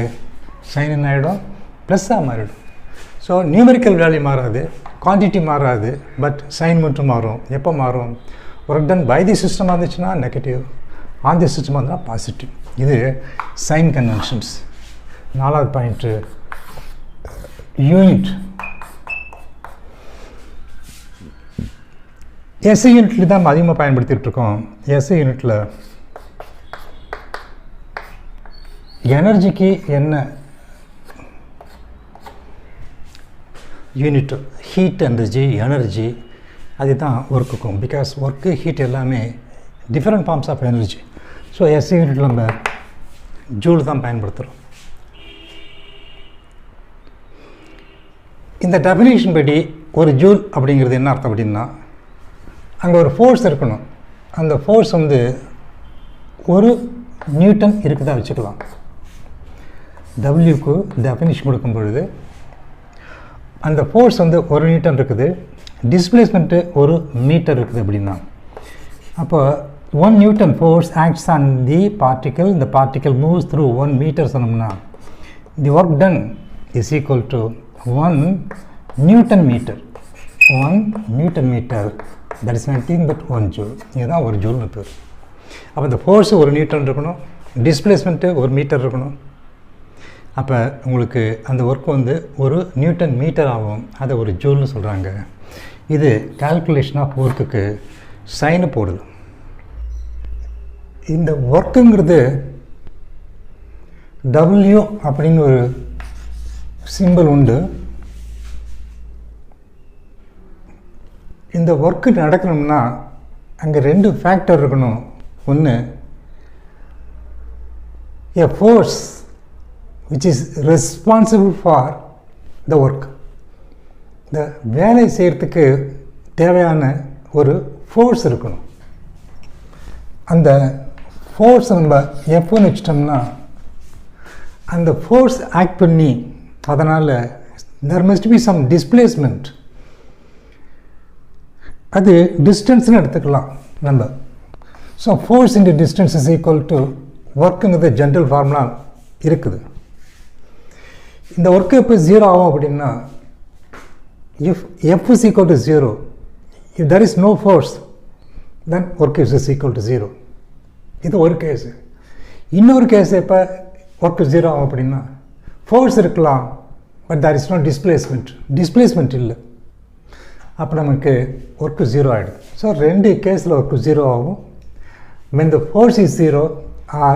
சைன் என்ன ஆகிடும், ப்ளஸ்ஸாக மாறிடும். ஸோ நியூமெரிக்கல் வேல்யூ மாறாது, குவான்டிட்டி மாறாது, பட் சைன் மட்டும் மாறும். எப்போ மாறும், ஒர்க் டன் பை தி சிஸ்டமாக இருந்துச்சுன்னா நெகட்டிவ், ஆன் தி சிஸ்டமாக இருந்தால் பாசிட்டிவ். இது சைன் கன்வென்ஷன்ஸ். நாலாவது பாயிண்ட்டு யூனிட். எஸ்ஐ யூனிட்ல தான் அதிகமாக பயன்படுத்திகிட்டு இருக்கோம். எஸ்ஐ யூனிட்டில் எனர்ஜிக்கு என்ன யூனிட், ஹீட் எனர்ஜி அதுதான் ஒர்க்குக்கும். பிகாஸ் ஒர்க்கு ஹீட் எல்லாமே different forms of energy. So SI யூனிட்டில் நம்ம ஜூல் தான் பயன்படுத்துகிறோம். இந்த டெஃபினேஷன் படி ஒரு ஜூல் அப்படிங்கிறது என்ன அர்த்தம் அப்படின்னா, அங்கே ஒரு ஃபோர்ஸ் இருக்கணும். அந்த ஃபோர்ஸ் வந்து ஒரு நியூட்டன் இருக்குதா வச்சுக்கலாம். டபிள்யூக்கு டெஃபினேஷன் கொடுக்கும் பொழுது அந்த ஃபோர்ஸ் வந்து ஒரு நியூட்டன் இருக்குது, டிஸ்பிளேஸ்மெண்ட்டு ஒரு மீட்டர் இருக்குது அப்படின்னா, அப்போ 1 Newton force acts on the particle moves through 1 meter சொன்னோம்னா the work done is equal to 1 Newton meter. 1 Newton meter, that is nothing but 1 joule. இதுதான் ஒரு ஜூல்னு பேர். அப்போ இந்த ஃபோர்ஸு ஒரு நியூட்டன் இருக்கணும், டிஸ்பிளேஸ்மெண்ட்டு ஒரு மீட்டர் இருக்கணும். அப்போ உங்களுக்கு அந்த ஒர்க் வந்து ஒரு நியூட்டன் மீட்டர் ஆகும். அதை ஒரு ஜூல்னு சொல்கிறாங்க. இது கால்குலேஷன் ஆஃப் ஒர்க்குக்கு சைனு போடுது. இந்த ஒர்க்குங்கிறது W அப்படின்னு ஒரு சிம்பிள் உண்டு. இந்த ஒர்க்கு நடக்கணும்னா அங்கே 2 ஃபேக்டர் இருக்கணும். ஒன்று, a force which is responsible for the work. இந்த வேலை செய்கிறதுக்கு தேவையான ஒரு ஃபோர்ஸ் இருக்கணும். அந்த ஃபோர்ஸை நம்ம எப்போன்னு வச்சிட்டோம்னா அந்த ஃபோர்ஸ் ஆக்ட் பண்ணி அதனால் there must be some displacement. அது டிஸ்டன்ஸ்னு எடுத்துக்கலாம் நம்ம. So force into distance is equal to ஒர்க்குங்கிறது ஜென்ரல் ஃபார்முலா இருக்குது. இந்த ஒர்க்கு எப்போ 0 ஆகும் அப்படின்னா if F is equal to 0, if there is no force then work is equal to 0. இது ஒரு கேஸு. இன்னொரு கேஸ் எப்போ ஒர்க்கு 0 ஆகும் அப்படின்னா ஃபோர்ஸ் இருக்கலாம், but there is no displacement இல்லை. அப்போ நமக்கு ஒர்க்கு 0 ஆகிடும். ஸோ 2 கேஸில் ஒர்க்கு 0 ஆகும். when the force is 0 or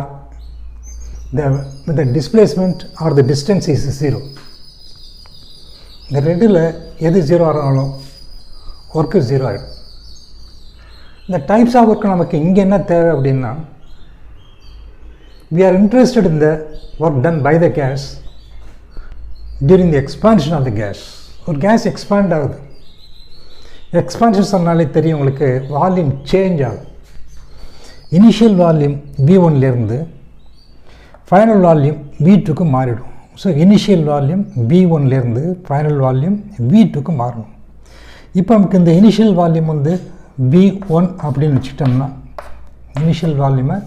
the displacement or the distance is 0. இந்த 2ல் எது 0 ஆனாலும் ஒர்க்கு 0 ஆகிடும். இந்த டைப்ஸ் ஆஃப் ஒர்க்கு நமக்கு இங்கே என்ன தேவை அப்படின்னா we are interested in the work done by the gas during the expansion of the gas. ஒரு கேஸ் எக்ஸ்பேண்ட் ஆகுது. எக்ஸ்பான்ஷன் சொன்னாலே தெரியும் உங்களுக்கு, வால்யூம் சேஞ்ச் ஆகும். இனிஷியல் வால்யூம் V1லேருந்து ஃபைனல் வால்யூம் V2க்கு மாறிடும். ஸோ இனிஷியல் வால்யூம் V1லேருந்து ஃபைனல் வால்யூம் V2க்கு மாறணும். இப்போ நமக்கு இந்த இனிஷியல் வால்யூம் வந்து V1 அப்படின்னு வச்சுட்டோம்னா, இனிஷியல் வால்யூமை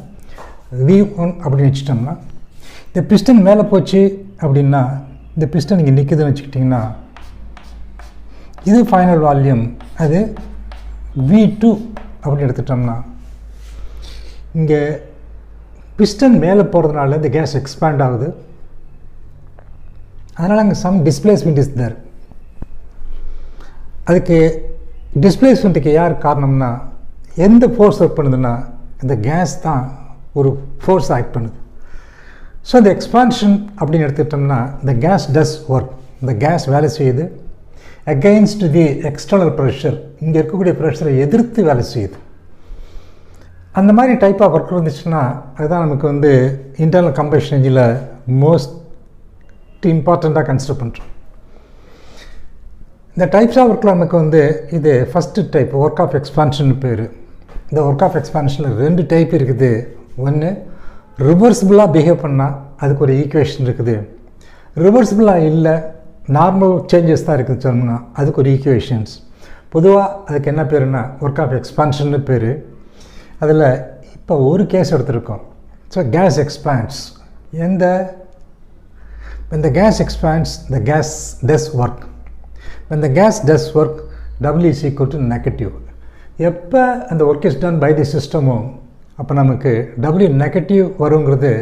V1 அப்படின்னு வச்சுட்டோம்னா, இந்த பிஸ்டன் மேலே போச்சு அப்படின்னா இந்த பிஸ்டன் இங்கே நிற்குதுன்னு வச்சுக்கிட்டிங்கன்னா இது ஃபைனல் வால்யூம், அது V2 அப்படின்னு எடுத்துட்டோம்னா இங்கே பிஸ்டன் மேலே போகிறதுனால இந்த கேஸ் எக்ஸ்பேண்ட் ஆகுது. அதனால் அங்கே சம் டிஸ்பிளேஸ்மெண்ட் இஸ் தேர். அதுக்கு டிஸ்பிளேஸ்மெண்ட்டுக்கு யார் காரணம்னா எந்த ஃபோர்ஸ் ஒர்க் பண்ணுதுன்னா இந்த கேஸ் தான் ஒரு ஃபோர்ஸ் ஆக்ட் பண்ணுது. ஸோ இந்த எக்ஸ்பான்ஷன் அப்படின்னு எடுத்துக்கிட்டோம்னா இந்த கேஸ் டஸ் ஒர்க், இந்த கேஸ் வேலை செய்யுது அகெயின்ஸ்ட் தி எக்ஸ்டர்னல் ப்ரெஷர், இங்கே இருக்கக்கூடிய ப்ரெஷரை எதிர்த்து வேலை செய்யுது. அந்த மாதிரி டைப் ஆஃப் ஒர்க் இருந்துச்சுன்னா அதுதான் நமக்கு வந்து இன்டர்னல் கம்பஷன் என்ஜினில் மோஸ்ட் இம்பார்ட்டண்ட்டாக கன்சிடர் பண்ணுறோம். இந்த டைப்ஸ் ஆஃப் ஒர்க்கில் நமக்கு வந்து இது first type work of expansion பேர். இந்த ஒர்க் ஆஃப் எக்ஸ்பான்ஷனில் 2 டைப் இருக்குது. ஒன்று ரிவர்சிபிளாக பிஹேவ் பண்ணால் அதுக்கு ஒரு ஈக்குவேஷன் இருக்குது. ரிவர்சிபிளாக இல்லை, நார்மல் சேஞ்சஸ் தான் இருக்குது சொன்னோம்னா அதுக்கு ஒரு ஈக்குவேஷன்ஸ். பொதுவாக அதுக்கு என்ன பேருன்னா ஒர்க் ஆஃப் எக்ஸ்பான்ஷன்னு பேர். அதில் இப்போ ஒரு கேஸ் எடுத்துருக்கோம். So gas expands. when the gas expands the gas does work. when the gas does work W is equal to negative. எப்போ அந்த work is done by the சிஸ்டமோ அப்போ நமக்கு W நெகட்டிவ் வருங்கிறது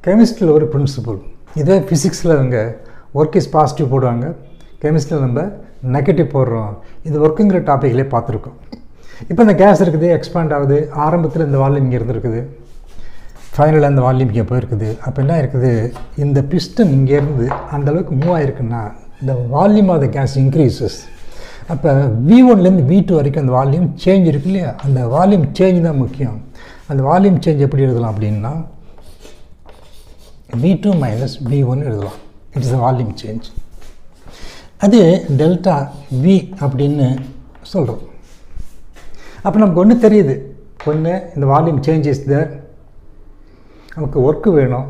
கெமிஸ்ட்ரியில் ஒரு பிரின்சிபல். இதே ஃபிசிக்ஸில் அவங்க ஒர்க் இஸ் பாசிட்டிவ் போடுவாங்க, கெமிஸ்ட்ரியில் நம்ம நெகட்டிவ் போடுறோம். இது ஒர்க்குங்கிற டாப்பிக்லேயே பார்த்துருக்கோம். இப்போ இந்த கேஸ் இருக்குது, எக்ஸ்பேண்ட் ஆகுது. ஆரம்பத்தில் இந்த வால்யூம் இங்கே இருந்திருக்குது, ஃபைனலாக இந்த வால்யூம் இங்கே போயிருக்குது. அப்போ என்ன இருக்குது, இந்த பிஸ்டன் இங்கேருந்து அந்தளவுக்கு மூவ் ஆகிருக்குன்னா இந்த volume of the gas increases. அப்போ V1லேருந்து V2 வரைக்கும் அந்த வால்யூம் சேஞ்ச் இருக்கு இல்லையா, அந்த வால்யூம் சேஞ்ச் தான் முக்கியம். அந்த வால்யூம் சேஞ்ச் எப்படி எழுதலாம் அப்படின்னா V2 மைனஸ் V1 எழுதலாம். It's a volume change. அது டெல்டா V அப்படின்னு சொல்கிறோம். அப்போ நமக்கு ஒன்று தெரியுது, ஒன்று இந்த வால்யூம் சேஞ்ச் இஸ் தேர், நமக்கு ஒர்க்கு வேணும்.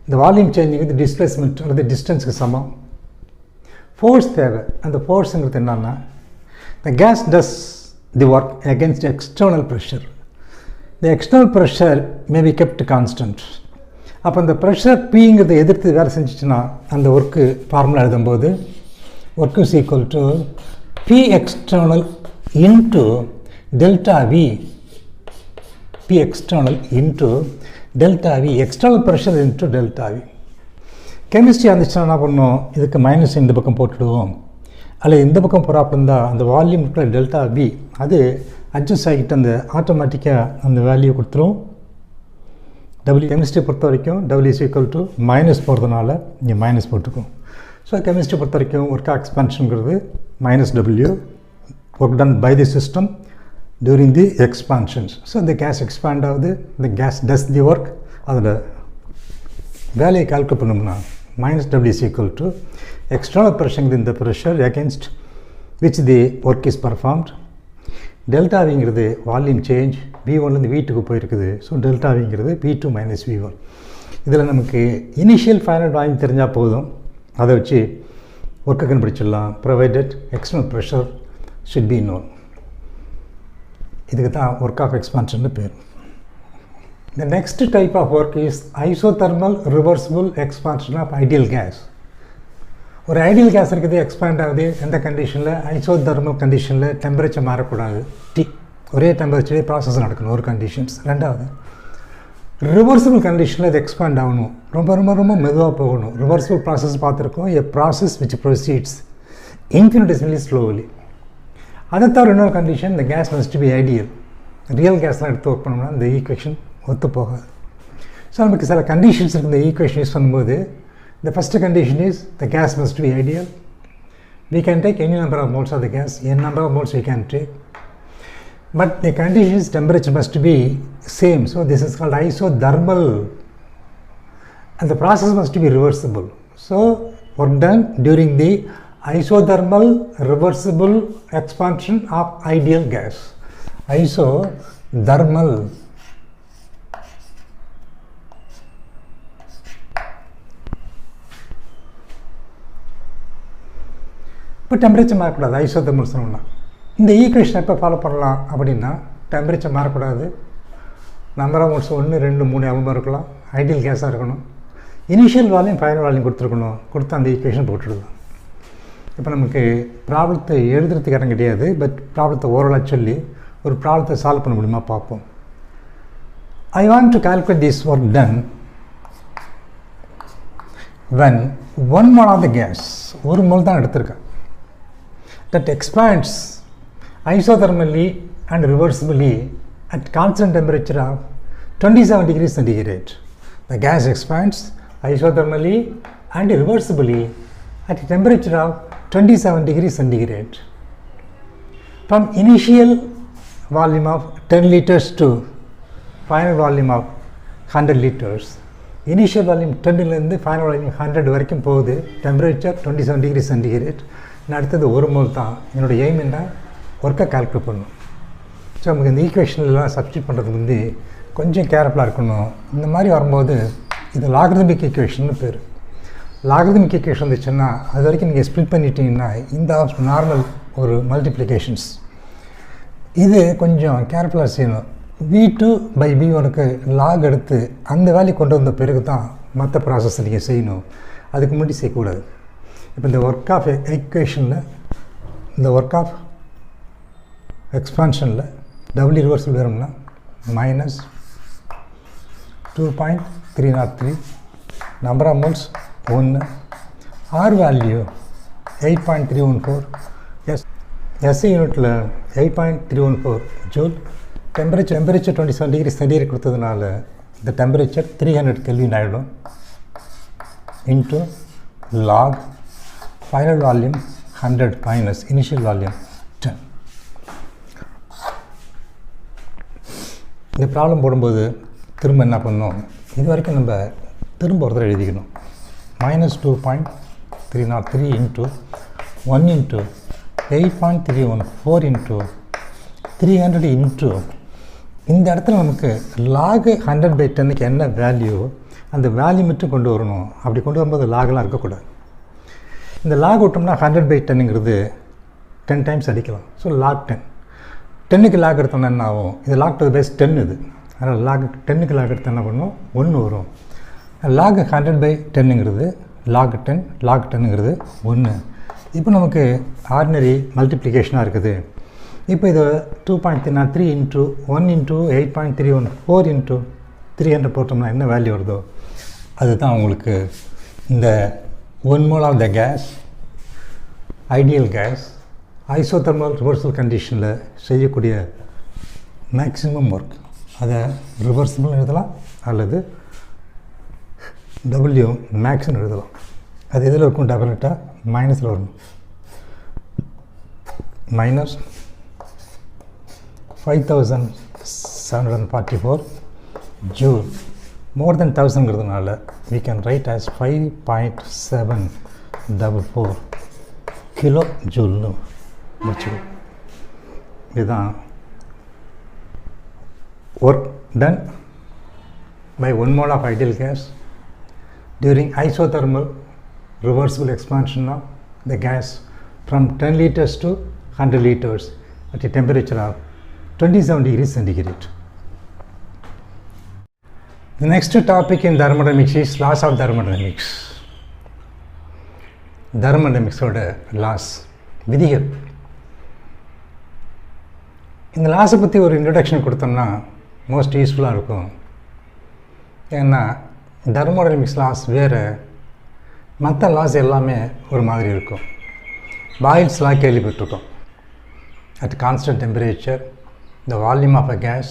இந்த வால்யூம் சேஞ்சுங்கிறது டிஸ்பிளேஸ்மெண்ட் அல்லது டிஸ்டன்ஸுக்கு சமம். ஃபோர்ஸ் தேவை. அந்த ஃபோர்ஸுங்கிறது என்னன்னா the gas does the work against external pressure. the external pressure may be kept constant. அப்போ அந்த ப்ரெஷர் Pங்கிறத எதிர்த்து வேலை செஞ்சிச்சுன்னா அந்த ஒர்க்கு ஃபார்முலா எழுதும்போது work is equal to P external into delta V. P external into delta V, external pressure into delta V. Chemistry இருந்துச்சுன்னா என்ன பண்ணோம், இதுக்கு மைனஸ் இந்த பக்கம் போட்டுடுவோம். அதில் இந்த பக்கம் ப்ராப்ளம் தான் அந்த வால்யூம் இருக்கிற டெல்டா வி அது அட்ஜஸ்ட் ஆகிட்டு அந்த ஆட்டோமேட்டிக்காக அந்த வேல்யூ கொடுத்துரும். டபிள்யூ கெமிஸ்ட்ரி பொறுத்த வரைக்கும் W is equal to minus போகிறதுனால இங்கே மைனஸ் போட்டுக்கும். ஸோ கெமிஸ்ட்ரி பொறுத்த வரைக்கும் ஒர்க் எக்ஸ்பான்ஷனுங்கிறது minus W work done by the system during the expansions. So the gas expand ஆகுது, the gas does the work. அதோட வேலையை கால்குலேட் பண்ணோம்னா minus W is equal to external pressure இந்த pressure against which the work is performed. டெல்டாவிங்கிறது volume change V1லேருந்து V2க்கு போயிருக்குது. So டெல்டாவிங்கிறது V2 மைனஸ் V1. இதில் நமக்கு இனிஷியல் ஃபைனல் வால்யூம் தெரிஞ்சால் போதும், அதை வச்சு ஒர்க்கை கண்டுபிடிச்சிடலாம். Provided external pressure should be known. இதுக்கு தான் ஒர்க் ஆஃப் எக்ஸ்பான்ஷன் பேர். The next type of work is isothermal reversible expansion of ideal gas. ஒரு ஐடியல் கேஸ் இருக்குது, எக்ஸ்பேண்ட் ஆகுது. எந்த கண்டிஷனில்? ஐசோதர்மல் கண்டிஷனில். டெம்பரேச்சர் மாறக்கூடாது, ஒரே டெம்பரேச்சரே ப்ராசஸ் நடக்கணும், ஒரு கண்டிஷன்ஸ். ரெண்டாவது ரிவர்சிபிள் கண்டிஷனில் இது எக்ஸ்பேண்ட் ஆகணும், ரொம்ப ரொம்ப ரொம்ப மெதுவாக போகணும். ரிவர்சிபிள் ப்ராசஸ் பார்த்துருக்கோம், a process which proceeds infinitesimally slowly. அதை தவிர இன்னொரு கண்டிஷன், இந்த gas must be ideal. Real கேஸ்லாம் எடுத்து ஒர்க் பண்ணோம்னா இந்த ஈக்குவேஷன் ஒத்து போகாது. ஸோ நமக்கு சில கண்டிஷன்ஸ் இருக்குது இந்த ஈக்குவேஷன் யூஸ் பண்ணும்போது. The first condition is the gas must be ideal. We can take any number of moles of the gas, n number of moles we can take. But the condition is temperature must be same. So this is called isothermal. And the process must be reversible. So work done during the isothermal reversible expansion of ideal gas. Isothermal. இப்போ temperature மாறக்கூடாது. Isothermal சொன்னோம்னா இந்த equation எப்போ follow பண்ணலாம் அப்படின்னா, temperature மாறக்கூடாது, number of moles 1 2 3 எவ்வளோ இருக்கலாம், ஐடியல் கேஸாக இருக்கணும், இனிஷியல் வால்யூம் ஃபைனல் வால்யூம் கொடுத்துருக்கணும், கொடுத்து அந்த ஈக்குவேஷன் போட்டுடலாம். இப்போ நமக்கு ப்ராப்ளத்தை எழுதுறதுக்கு இடம் கிடையாது, பட் ப்ராப்ளத்தை ஓரலாக சொல்லி ஒரு ப்ராப்ளத்தை சால்வ் பண்ண முடியுமா பார்ப்போம். I want to calculate this work done when 1 mole of the gas, ஒரு மோல் தான் எடுத்திருக்கேன், that expands isothermally and reversibly at constant temperature of 27 degrees centigrade. The gas expands isothermally and reversibly at a temperature of 27 degrees centigrade. From initial volume of 10 liters to final volume of 100 liters. Initial volume 10லேருந்து final volume 100 வரைக்கும் போகுது. Temperature 27 degree centigrade. அடுத்தது ஒரு mole தான். என்னோடய aim என்ன, ஒர்க்கை calculate பண்ணணும். So நமக்கு இந்த ஈக்குவேஷன்லாம் சப்ஸ்டியூட் பண்ணுறதுக்கு வந்து கொஞ்சம் கேர்ஃபுல்லாக இருக்கணும். இந்த மாதிரி வரும்போது இது லாகரிதமிக் ஈக்குவேஷன் பேர். லாகரிதமிக் ஈக்குவேஷன் வந்துச்சுன்னா அது வரைக்கும் நீங்கள் ஸ்ப்ளிட் பண்ணிட்டீங்கன்னா இந்த நார்மல் ஒரு மல்டிப்ளிகேஷன்ஸ். இது கொஞ்சம் கேர்ஃபுல்லாக செய்யணும். V2/V1க்கு லாக் எடுத்து அந்த வேல்யூ கொண்டு வந்த பிறகு தான் மற்ற ப்ராசஸ் நீங்கள் செய்யணும். அதுக்கு முன்னாடி செய்யக்கூடாது. இப்போ இந்த ஒர்க் ஆஃப் ஈக்குவேஷனில், இந்த ஒர்க் ஆஃப் எக்ஸ்பான்ஷனில் டபுள்யூ ரிவர்சல் வரும்னா minus 2.303, number of moles 1, R value 8.314, SI யூனிட்டில் 8.314 ஜூல். டெம்பரேச்சர் 27 டிகிரி சென்டிகிரேட் கொடுத்ததுனால இந்த டெம்பரேச்சர் 300 கெல்வின் ஆகிடும். Into log final volume 100 minus initial volume 10. இந்த ப்ராப்ளம் போடும்போது திரும்ப என்ன பண்ணணும், இது வரைக்கும் நம்ம திரும்ப ஒரு தடவை எழுதிக்கணும். Minus 2.303 into 1 into 8.314 into 300 into இந்த இடத்துல நமக்கு லாக் 100/10க்கு என்ன வேல்யூ, அந்த வேல்யூ மட்டும் கொண்டு வரணும். அப்படி கொண்டு வரும்போது லாகெலாம் இருக்கக்கூடாது. இந்த லாக் விட்டோம்னா 100/10ங்கிறது 10 டைம்ஸ் அடிக்கலாம். ஸோ லாக் 10, 10க்கு லாக் எடுத்தோம்னா என்ன ஆகும், இது லாக் டு பேஸ் 10 இது. அதனால் லாக் 10க்கு லாக் எடுத்தால் என்ன பண்ணும், 1 வரும். லாக் 100/10ங்கிறது லாக் 10, லாக் 10ங்கிறது 1. இப்போ நமக்கு ஆர்டினரி மல்டிப்ளிகேஷனாக இருக்குது. இப்போ இது 2.303 இன்ட்டு 1 இன்ட்டு 8.314 இன்ட்டு 300 போட்டோம்னா என்ன வேல்யூ வருதோ அதுதான் உங்களுக்கு இந்த 1 mole of the gas ideal case isothermal reversal கண்டிஷனில் செய்யக்கூடிய மேக்ஸிமம் ஒர்க், அதை ரிவர்சிபிள் எழுதலாம் அல்லது டபிள்யூ மேக்ஸ்னு எழுதலாம். அது எதில் இருக்கும்? டெஃபினட்டாக மைனஸில் வரணும். minus 5744 joule. More than 1000ங்கிறதுனால we can write as 5.744 kilo ஜூல்னு முடிச்சுக்கணும். இதுதான் work done by 1 mole of ideal gas during isothermal reversible expansion of the gas from 10 liters to 100 liters at a temperature of 27 degrees centigrade. The next topic in thermodynamics is laws of thermodynamics. Thermodynamics ஓட loss, விதிகள். இந்த லாஸை பற்றி ஒரு introduction கொடுத்தோம்னா most யூஸ்ஃபுல்லாக இருக்கும். ஏன்னா தெர்மோடைனமிக்ஸ் லாஸ் வேறு, மற்ற லாஸ் எல்லாமே ஒரு மாதிரி இருக்கும். பாயில்ஸ் லா கேள்விப்பட்டிருக்கோம். At constant temperature, the volume of a gas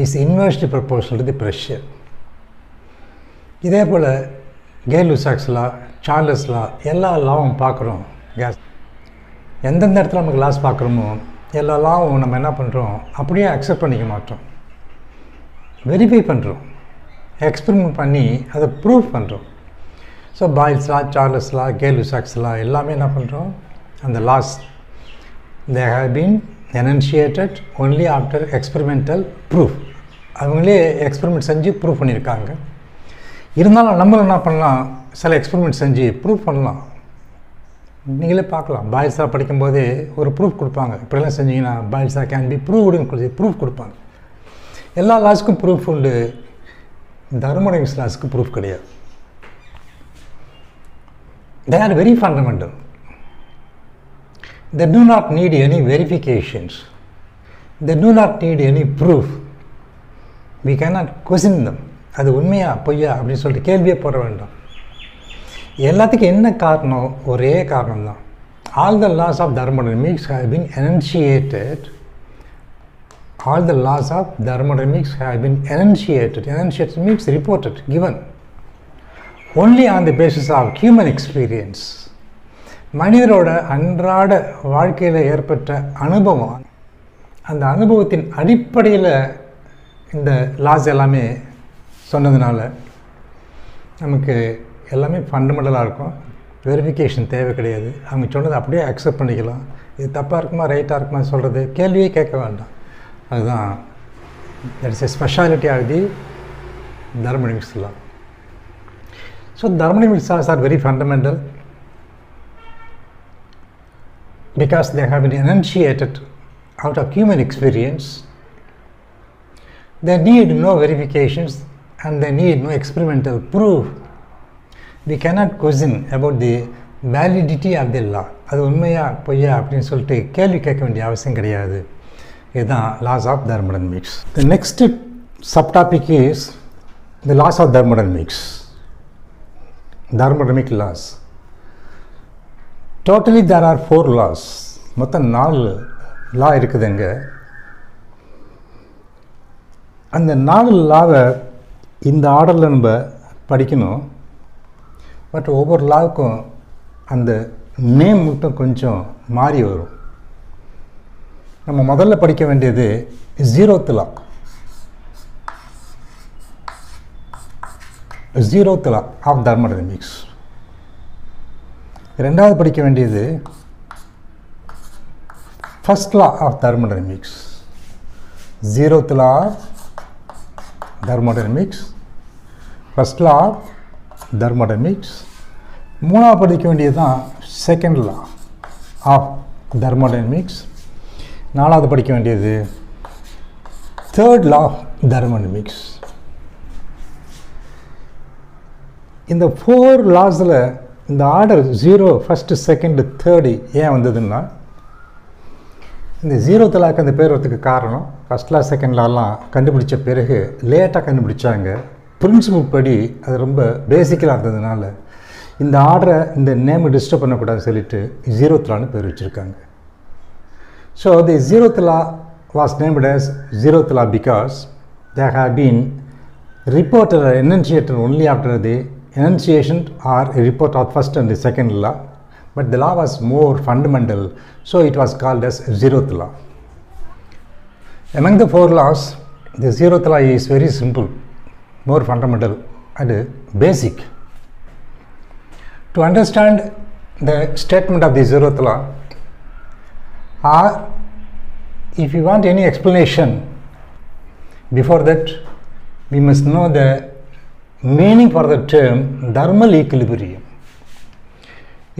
is inversely proportional to the pressure. இதே போல் கே-லூசாக்ஸ் லா, சார்லஸ் லா, எல்லா லாவும் பார்க்குறோம். கேஸ் எந்தெந்த இடத்துல நமக்கு லாஸ் பார்க்குறோமோ எல்லா லாவும் நம்ம என்ன பண்ணுறோம், அப்படியே அக்செப்ட் பண்ணிக்க மாட்டோம், வெரிஃபை பண்ணுறோம், எக்ஸ்பெரிமெண்ட் பண்ணி அதை ப்ரூவ் பண்ணுறோம். So Boyle's law, Charles law, Gay Lussac's law எல்லாமே என்ன பண்ணுறோம், அந்த laws they have been enunciated only after experimental proof. அவங்களே எக்ஸ்பெரிமெண்ட் செஞ்சு ப்ரூவ் பண்ணியிருக்காங்க. இருந்தாலும் நம்மளும் என்ன பண்ணலாம், சில எக்ஸ்பெரிமெண்ட் செஞ்சு ப்ரூவ் பண்ணலாம். நீங்களே பார்க்கலாம், பாயில்ஸாக படிக்கும்போதே ஒரு ப்ரூஃப் கொடுப்பாங்க. இப்படிலாம் செஞ்சிங்கன்னா பாயில்ஸாக கேன் பி ப்ரூவ்டுன்னு ப்ரூஃப் கொடுப்பாங்க. எல்லா லாஸ்க்கும் ப்ரூஃப் உண்டு, தெர்மோடைனமிக்ஸ் லாஸ்க்கு ப்ரூஃப் கிடையாது. they are very fundamental. They do not need any verifications. They do not need any proof. We cannot question them. அது உண்மையா பொய்யா அப்படின்னு சொல்லிட்டு கேள்வியே போட வேண்டாம். எல்லாத்துக்கும் என்ன காரணம், ஒரே காரணம் தான். All the laws of thermodynamics have been enunciated. All the laws of thermodynamics have been enunciated. Enunciated means reported, given. Only on the basis of human experience. மனிதரோட அன்றாட வாழ்க்கையில் ஏற்பட்ட அனுபவம், அந்த அனுபவத்தின் அடிப்படையில் இந்த லாஸ் எல்லாமே சொன்னதுனால நமக்கு எல்லாமே ஃபண்டமெண்டலாக இருக்கும். வெரிஃபிகேஷன் தேவை கிடையாது. அவங்க சொன்னதை அப்படியே அக்செப்ட் பண்ணிக்கலாம். இது தப்பாக இருக்குமா ரைட்டாக இருக்குமா சொல்கிறது கேள்வியே கேட்க வேண்டாம். அதுதான் that is a speciality of the thermodynamics law. So thermodynamics laws are very fundamental because they have been enunciated out of human experience. They need no verifications and they need no experimental proof. We cannot question about the validity of the law. அது உண்மையா பொய்யா அப்படின்னு சொல்லிட்டு கேள்வி கேட்க வேண்டிய அவசியம் கிடையாது. இதுதான் laws of thermodynamics. The next subtopic is the laws of thermodynamics. Thermodynamic laws. Totally there are 4 laws. மொத்தம் 4 லா இருக்குதுங்க. அந்த 4 லாவை இந்த ஆர்டரில் நம்ம படிக்கணும். பட் ஒவ்வொரு லாவுக்கும் அந்த நேம் மட்டும் கொஞ்சம் மாறி வரும். நம்ம முதல்ல படிக்க வேண்டியது 0th law. 0th law of thermodynamics. ரெண்டாவது படிக்க வேண்டியது first law of thermodynamics. 0th law of thermodynamics, first law of thermodynamics. மூணாவது படிக்க வேண்டியது தான் செகண்ட் லா ஆஃப் தெர்மோடைனமிக்ஸ். நாலாவது படிக்க வேண்டியது தேர்ட் லா ஆஃப் தெர்மோடைனமிக்ஸ். இந்த 4 லாஸில் இந்த ஆர்டர் 0, ஃபஸ்ட்டு, செகண்டு, தேர்டு ஏன் வந்ததுன்னா, இந்த 0th லாக்கு அந்த பேர் வரதுக்கு காரணம் ஃபஸ்ட் லா செகண்ட் லாலாம் கண்டுபிடிச்ச பிறகு லேட்டாக கண்டுபிடிச்சாங்க. பிரின்சிபல் படி அது ரொம்ப பேசிக்கலாக இருந்ததுனால இந்த ஆர்டரை இந்த நேமை டிஸ்டர்ப் பண்ணக்கூடாதுன்னு சொல்லிட்டு 0th lawன்னு பேர் வச்சுருக்காங்க. So the 0th law was named as 0th law because there have been reported or enunciated only after the enunciation or a report of first and the second law, but the law was more fundamental, so it was called as 0th law. Among the 4 laws, the 0th law is very simple, more fundamental and basic. To understand the statement of the 0th law, or if you want any explanation, before that we must know the meaning for the term thermal equilibrium.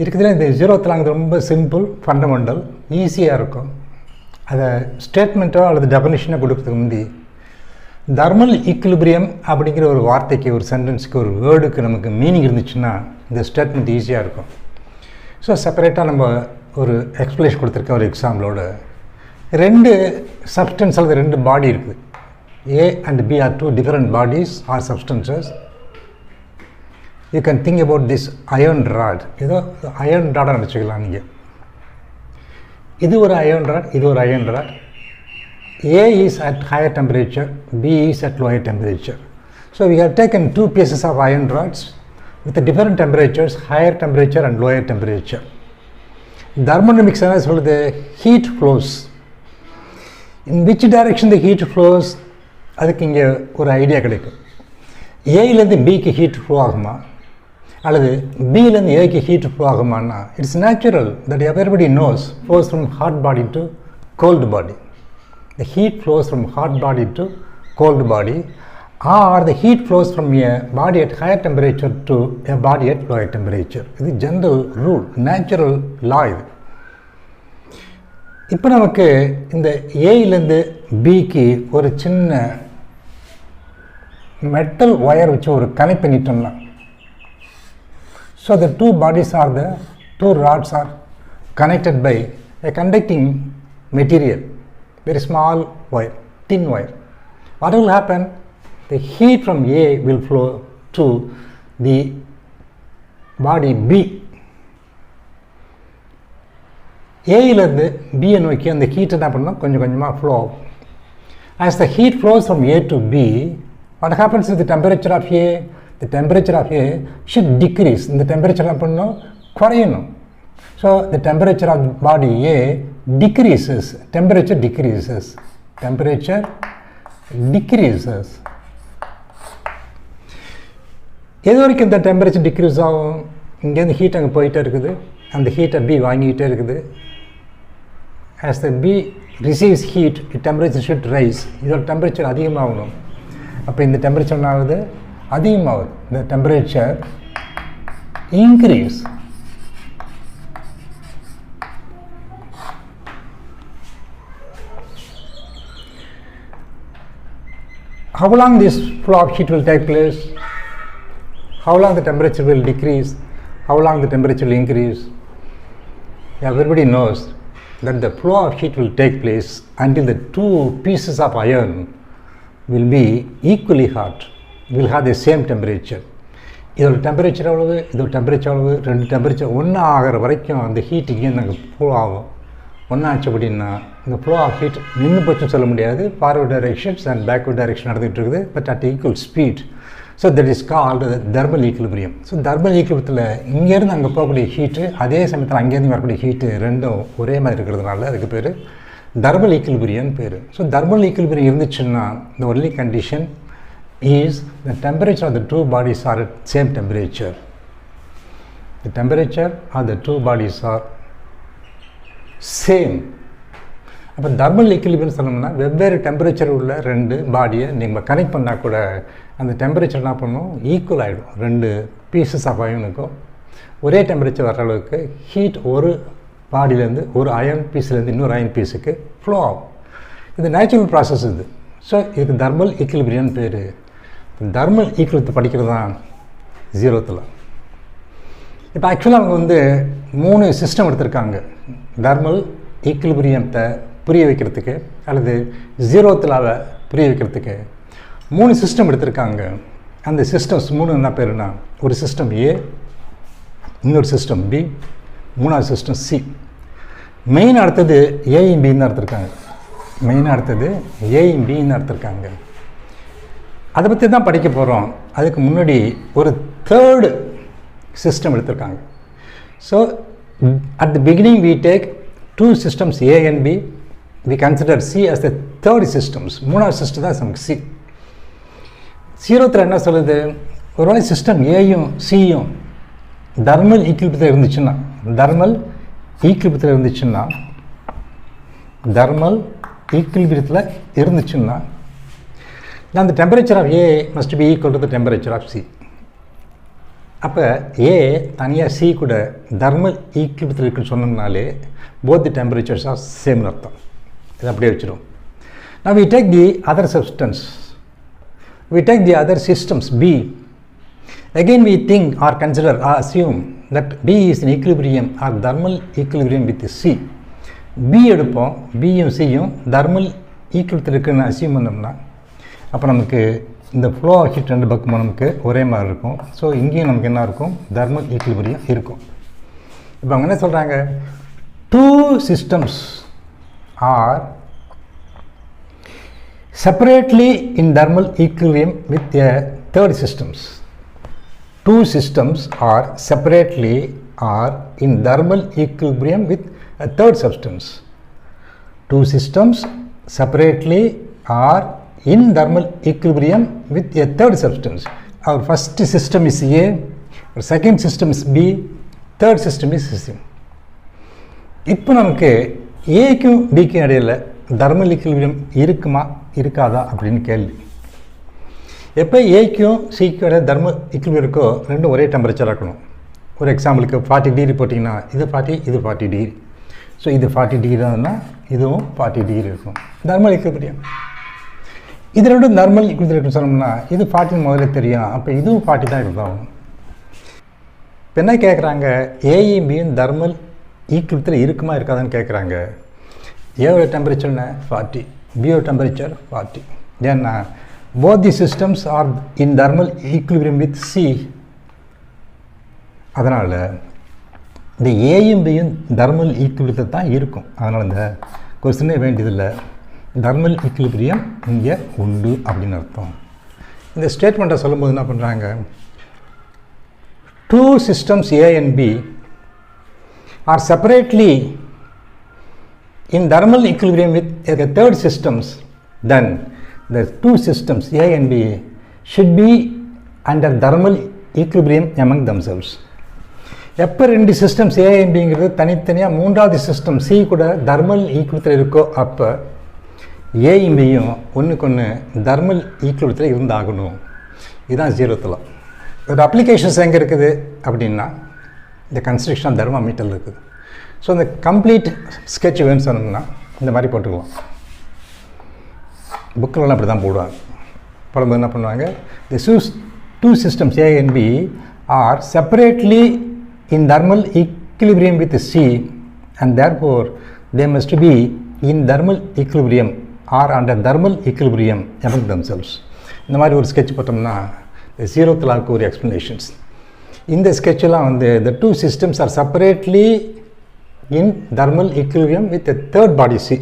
இருக்கிறதுல இந்த 0th law ரொம்ப simple, fundamental, ஈஸியாக இருக்கும். அதை ஸ்டேட்மெண்ட்டோ அல்லது டெஃபனிஷனோ கொடுக்கறதுக்கு முந்தி thermal equilibrium அப்படிங்கிற ஒரு வார்த்தைக்கு, ஒரு சென்டென்ஸுக்கு, ஒரு வேர்டுக்கு நமக்கு மீனிங் இருந்துச்சுன்னா இந்த ஸ்டேட்மெண்ட் ஈஸியாக இருக்கும். ஸோ செப்பரேட்டாக நம்ம ஒரு எக்ஸ்பிளேஷன் கொடுத்துருக்க ஒரு எக்ஸாம்பிளோட 2 சப்ஸ்டன்ஸ் அல்லது 2 பாடி இருக்குது. A and B are 2 different bodies or substances. You can think about this iron rod. ஏதோ iron rod நினச்சிக்கலாம் நீங்கள். இது ஒரு iron rod, இது ஒரு iron rod. A is at higher temperature, B is at lower temperature. So we have taken 2 pieces of iron rods with different temperatures, higher temperature and lower temperature. Thermodynamics என்ன சொல்லுது? Heat flows. In which direction the heat flows? அதுக்கு இங்கே ஒரு idea கிடைக்கும். ஏலேருந்து பிக்கு heat flow ஆகுமா அல்லது பிலேருந்து ஏக்கு ஹீட் ஃப்ளோ ஆகுமான்னா it's natural that everybody knows flows from hot body to cold body. The heat flows from hot body to cold body or the heat flows from a body at higher temperature to a body at lower temperature. இது general rule, natural law இது. இப்போ நமக்கு இந்த ஏலேருந்து பிக்கு ஒரு சின்ன metal wire வச்சு ஒரு கனெக்ட் பண்ணிட்டோம்னா, so the 2 bodies are the 2 rods are connected by a conducting material, very small wire, thin wire. What will happen? The heat from A will flow to the body B. ஏயிலேருந்து பியை நோக்கி அந்த heat என்ன பண்ணணும், கொஞ்சம் கொஞ்சமாக flow ஆகும். As the heat flows from A to B, what happens with the temperature of A? The temperature of A should decrease. இந்த temperature என்ன பண்ணணும், குறையணும். So the temperature of body A decreases. Temperature decreases. Temperature decreases. எது வரைக்கும் இந்த temperature degrees ஆகும்? இங்கேருந்து heat அங்கே போயிட்டே இருக்குது, அந்த ஹீட்டை B வாங்கிக்கிட்டே இருக்குது. As the B receives heat, the temperature should rise. இதோட டெம்பரேச்சர் அதிகமாகணும். அப்போ இந்த டெம்பரேச்சர் என்ன ஆகுது, அதிகமாகுது. இந்த temperature increase. How long this flow of heat will take place? How long the temperature will decrease? How long the temperature will increase? Everybody knows that the flow of heat will take place until the 2 pieces of iron will be equally hot, will have the same temperature. இதோட temperature எவ்வளவு, இதோட temperature எவ்வளவு, 2 temperature ஒன்றா ஆகிற வரைக்கும் அந்த heat இங்கே நாங்கள் ஃப்ளோ ஆகும். ஒன்றாச்சு அப்படின்னா இந்த ஃப்ளோ ஆஃப் ஹீட் நின்று போச்சுன்னு சொல்ல முடியாது. Forward directions and backward direction நடந்துகிட்டு இருக்குது, but at equal speed. So that is called thermal equilibrium. So thermal ஈக்குலிபிரியத்தில் இங்கேருந்து அங்கே போகக்கூடிய ஹீட்டு, அதே சமயத்தில் அங்கேருந்து வரக்கூடிய ஹீட்டு ரெண்டும் ஒரே மாதிரி இருக்கிறதுனால அதுக்கு பேர் தெர்மல் ஈக்குலிபிரியம்னு பேர். ஸோ தெர்மல் ஈக்குலிபிரியம் இருந்துச்சுன்னா the only condition is the temperature of the 2 bodies are at same temperature. The temperature of the 2 bodies are same. அப்போ தெர்மல் ஈக்குலிபிரியம் சொல்லணும்னா வெவ்வேறு டெம்பரேச்சர் உள்ள 2 பாடியை நீங்கள் கனெக்ட் பண்ணால் கூட அந்த டெம்பரேச்சர் என்ன பண்ணணும், ஈக்குவல் ஆகிடும். 2 பீசஸ் ஆஃப் அயனுக்கும் ஒரே டெம்பரேச்சர் வர அளவுக்கு ஹீட் ஒரு பாடியிலேருந்து ஒரு அயன் பீஸ்லேருந்து இன்னொரு அயன் பீஸுக்கு ஃப்ளோ ஆகும். இது நேச்சுரல் ப்ராசஸ் இது. ஸோ இதுக்கு தெர்மல் ஈக்குலிபிரியம்னு பேர். தெர்மல் ஈக்குலிபிரியத்தை படிக்கிறது தான் 0th law. இப்போ ஆக்சுவலாக அவங்க 3 சிஸ்டம் எடுத்திருக்காங்க தெர்மல் ஈக்குலிபிரியத்தை புரிய வைக்கிறதுக்கு அல்லது 0th lawவை புரிய வைக்கிறதுக்கு. 3 சிஸ்டம் எடுத்திருக்காங்க. அந்த சிஸ்டம்ஸ் 3 என்ன பேருனா, ஒரு சிஸ்டம் A, இன்னொரு சிஸ்டம் பி, மூணாவது சிஸ்டம் சி. மெயின் அடுத்தது ஏயும் பின்னு எடுத்திருக்காங்க. மெயினாக அடுத்தது ஏயும் பின்னு எடுத்திருக்காங்க. அதை பற்றி தான் படிக்க போகிறோம். அதுக்கு முன்னாடி ஒரு தேர்டு சிஸ்டம் எடுத்திருக்காங்க. So at the beginning we take 2 systems A and B. We consider C as the third systems. மூணாவது சிஸ்டம் தான் நமக்கு சி. சீரோத்தில் என்ன சொல்லுது, ஒருவேளை சிஸ்டம் ஏயும் சியும் தர்மல் ஈக்குலிபிரியத்தில் இருந்துச்சுன்னா, தர்மல் ஈக்குலிபிரியத்தில் இருந்துச்சுன்னா அந்த temperature of A must be equal to the temperature of C. அப்போ ஏ தனியாக சி கூட தர்மல் ஈக்குலிபிரியத்தில் இருக்குன்னு சொன்னோம்னாலே both the temperatures are same அர்த்தம். இது அப்படியே வச்சிடும். Now we take the other substance. We take the other systems B. Again we think or consider or assume that B is in equilibrium or thermal equilibrium with C. B எடுப்போம், Bயும் Cயும் thermal equilibrium இருக்குன்னு assume பண்ணோம்னா அப்போ நமக்கு இந்த flow heat ரெண்டு பக்கமும் நமக்கு ஒரே மாதிரி இருக்கும். ஸோ இங்கேயும் நமக்கு என்ன இருக்கும், thermal equilibrium இருக்கும். இப்போ அவங்க என்ன சொல்கிறாங்க, 2 systems are separately in thermal equilibrium with a third systems. 2 systems are separately in thermal equilibrium with a third substance. 2 systems separately are in thermal equilibrium with a third substance. Our first system is A, our second system is B, third system is C. இப்போ நமக்கு ஏக்கும் பிக்கும் இடையில் thermal equilibrium இருக்குமா இருக்காதா அப்படின்னு கேள்வி. எப்போ ஏக்கும் சிக்கும் இடையே தர்மல் ஈக்குலிபிரியம் இருக்கோ ரெண்டும் ஒரே டெம்பரேச்சராக இருக்கணும். ஒரு எக்ஸாம்பிளுக்கு 40 டிகிரி போட்டிங்கன்னா இது 40 இது 40 டிகிரி. ஸோ இது 40 டிகிரி தான்னா இதுவும் 40 டிகிரி இருக்கும், தர்மல் ஈக்குலிபிரியம். இது ரெண்டும் தர்மல் ஈக்குலிபிரியம் இருக்குன்னு சொன்னோம்னா இது 40 முதல்ல தெரியும், அப்போ இதுவும் 40 தான் இருந்தாகும். இப்போ என்ன கேட்குறாங்க, ஏயும் பியும் தர்மல் ஈக்குலிபிரியத்தில் இருக்குமா இருக்காதான்னு கேட்குறாங்க. ஏவோட டெம்பரேச்சர் என்ன 40, பியோட டெம்பரேச்சர் 40. ஏன்னா both the systems are in thermal equilibrium with C. அதனால் இந்த ஏயும் பியும் தர்மல் ஈக்குலிபிரியத்தில் தான் இருக்கும். அதனால் இந்த கொஸ்டினே வேண்டியதில்லை, தர்மல் ஈக்குலிபிரியம் இங்கே உண்டு அப்படின்னு அர்த்தம். இந்த ஸ்டேட்மெண்ட்டை சொல்லும்போது என்ன பண்ணுறாங்க, 2 systems A and B are separately in thermal equilibrium with the third systems, then the 2 systems A and B should be under thermal equilibrium among themselves. எப்போ 2 systems A and Bங்கிறது தனித்தனியாக மூன்றாவது சிஸ்டம் C கூட thermal ஈக்குலிபிரியத்தில் இருக்கோ அப்போ ஏயும் பியும் ஒன்றுக்கு ஒன்று தர்மல் ஈக்குலிபிரியத்தில் இருந்தாகணும். இதுதான் ஜீரோத்தில். ஒரு அப்ளிகேஷன்ஸ் எங்கே இருக்குது அப்படின்னா இந்த கன்ஸ்ட்ரக்ஷன் தெர்மாமீட்டரில் இருக்குது. ஸோ இந்த கம்ப்ளீட் ஸ்கெட்ச் வேணும்னு சொன்னோம்னா இந்த மாதிரி போட்டுக்கலாம். புக்கிலலாம் அப்படி தான் போடுவாங்க. போடும்போது என்ன பண்ணுவாங்க, தி 2 systems A and B are separately in thermal equilibrium with C and therefore they must be in thermal equilibrium or under thermal equilibrium among themselves. இந்த மாதிரி ஒரு ஸ்கெட்ச் போட்டோம்னா ஜீரோத்தில் இருக்க ஒரு எக்ஸ்ப்ளனேஷன்ஸ். இந்த ஸ்கெட்செல்லாம் வந்து the 2 systems are separately in thermal equilibrium with a third body C.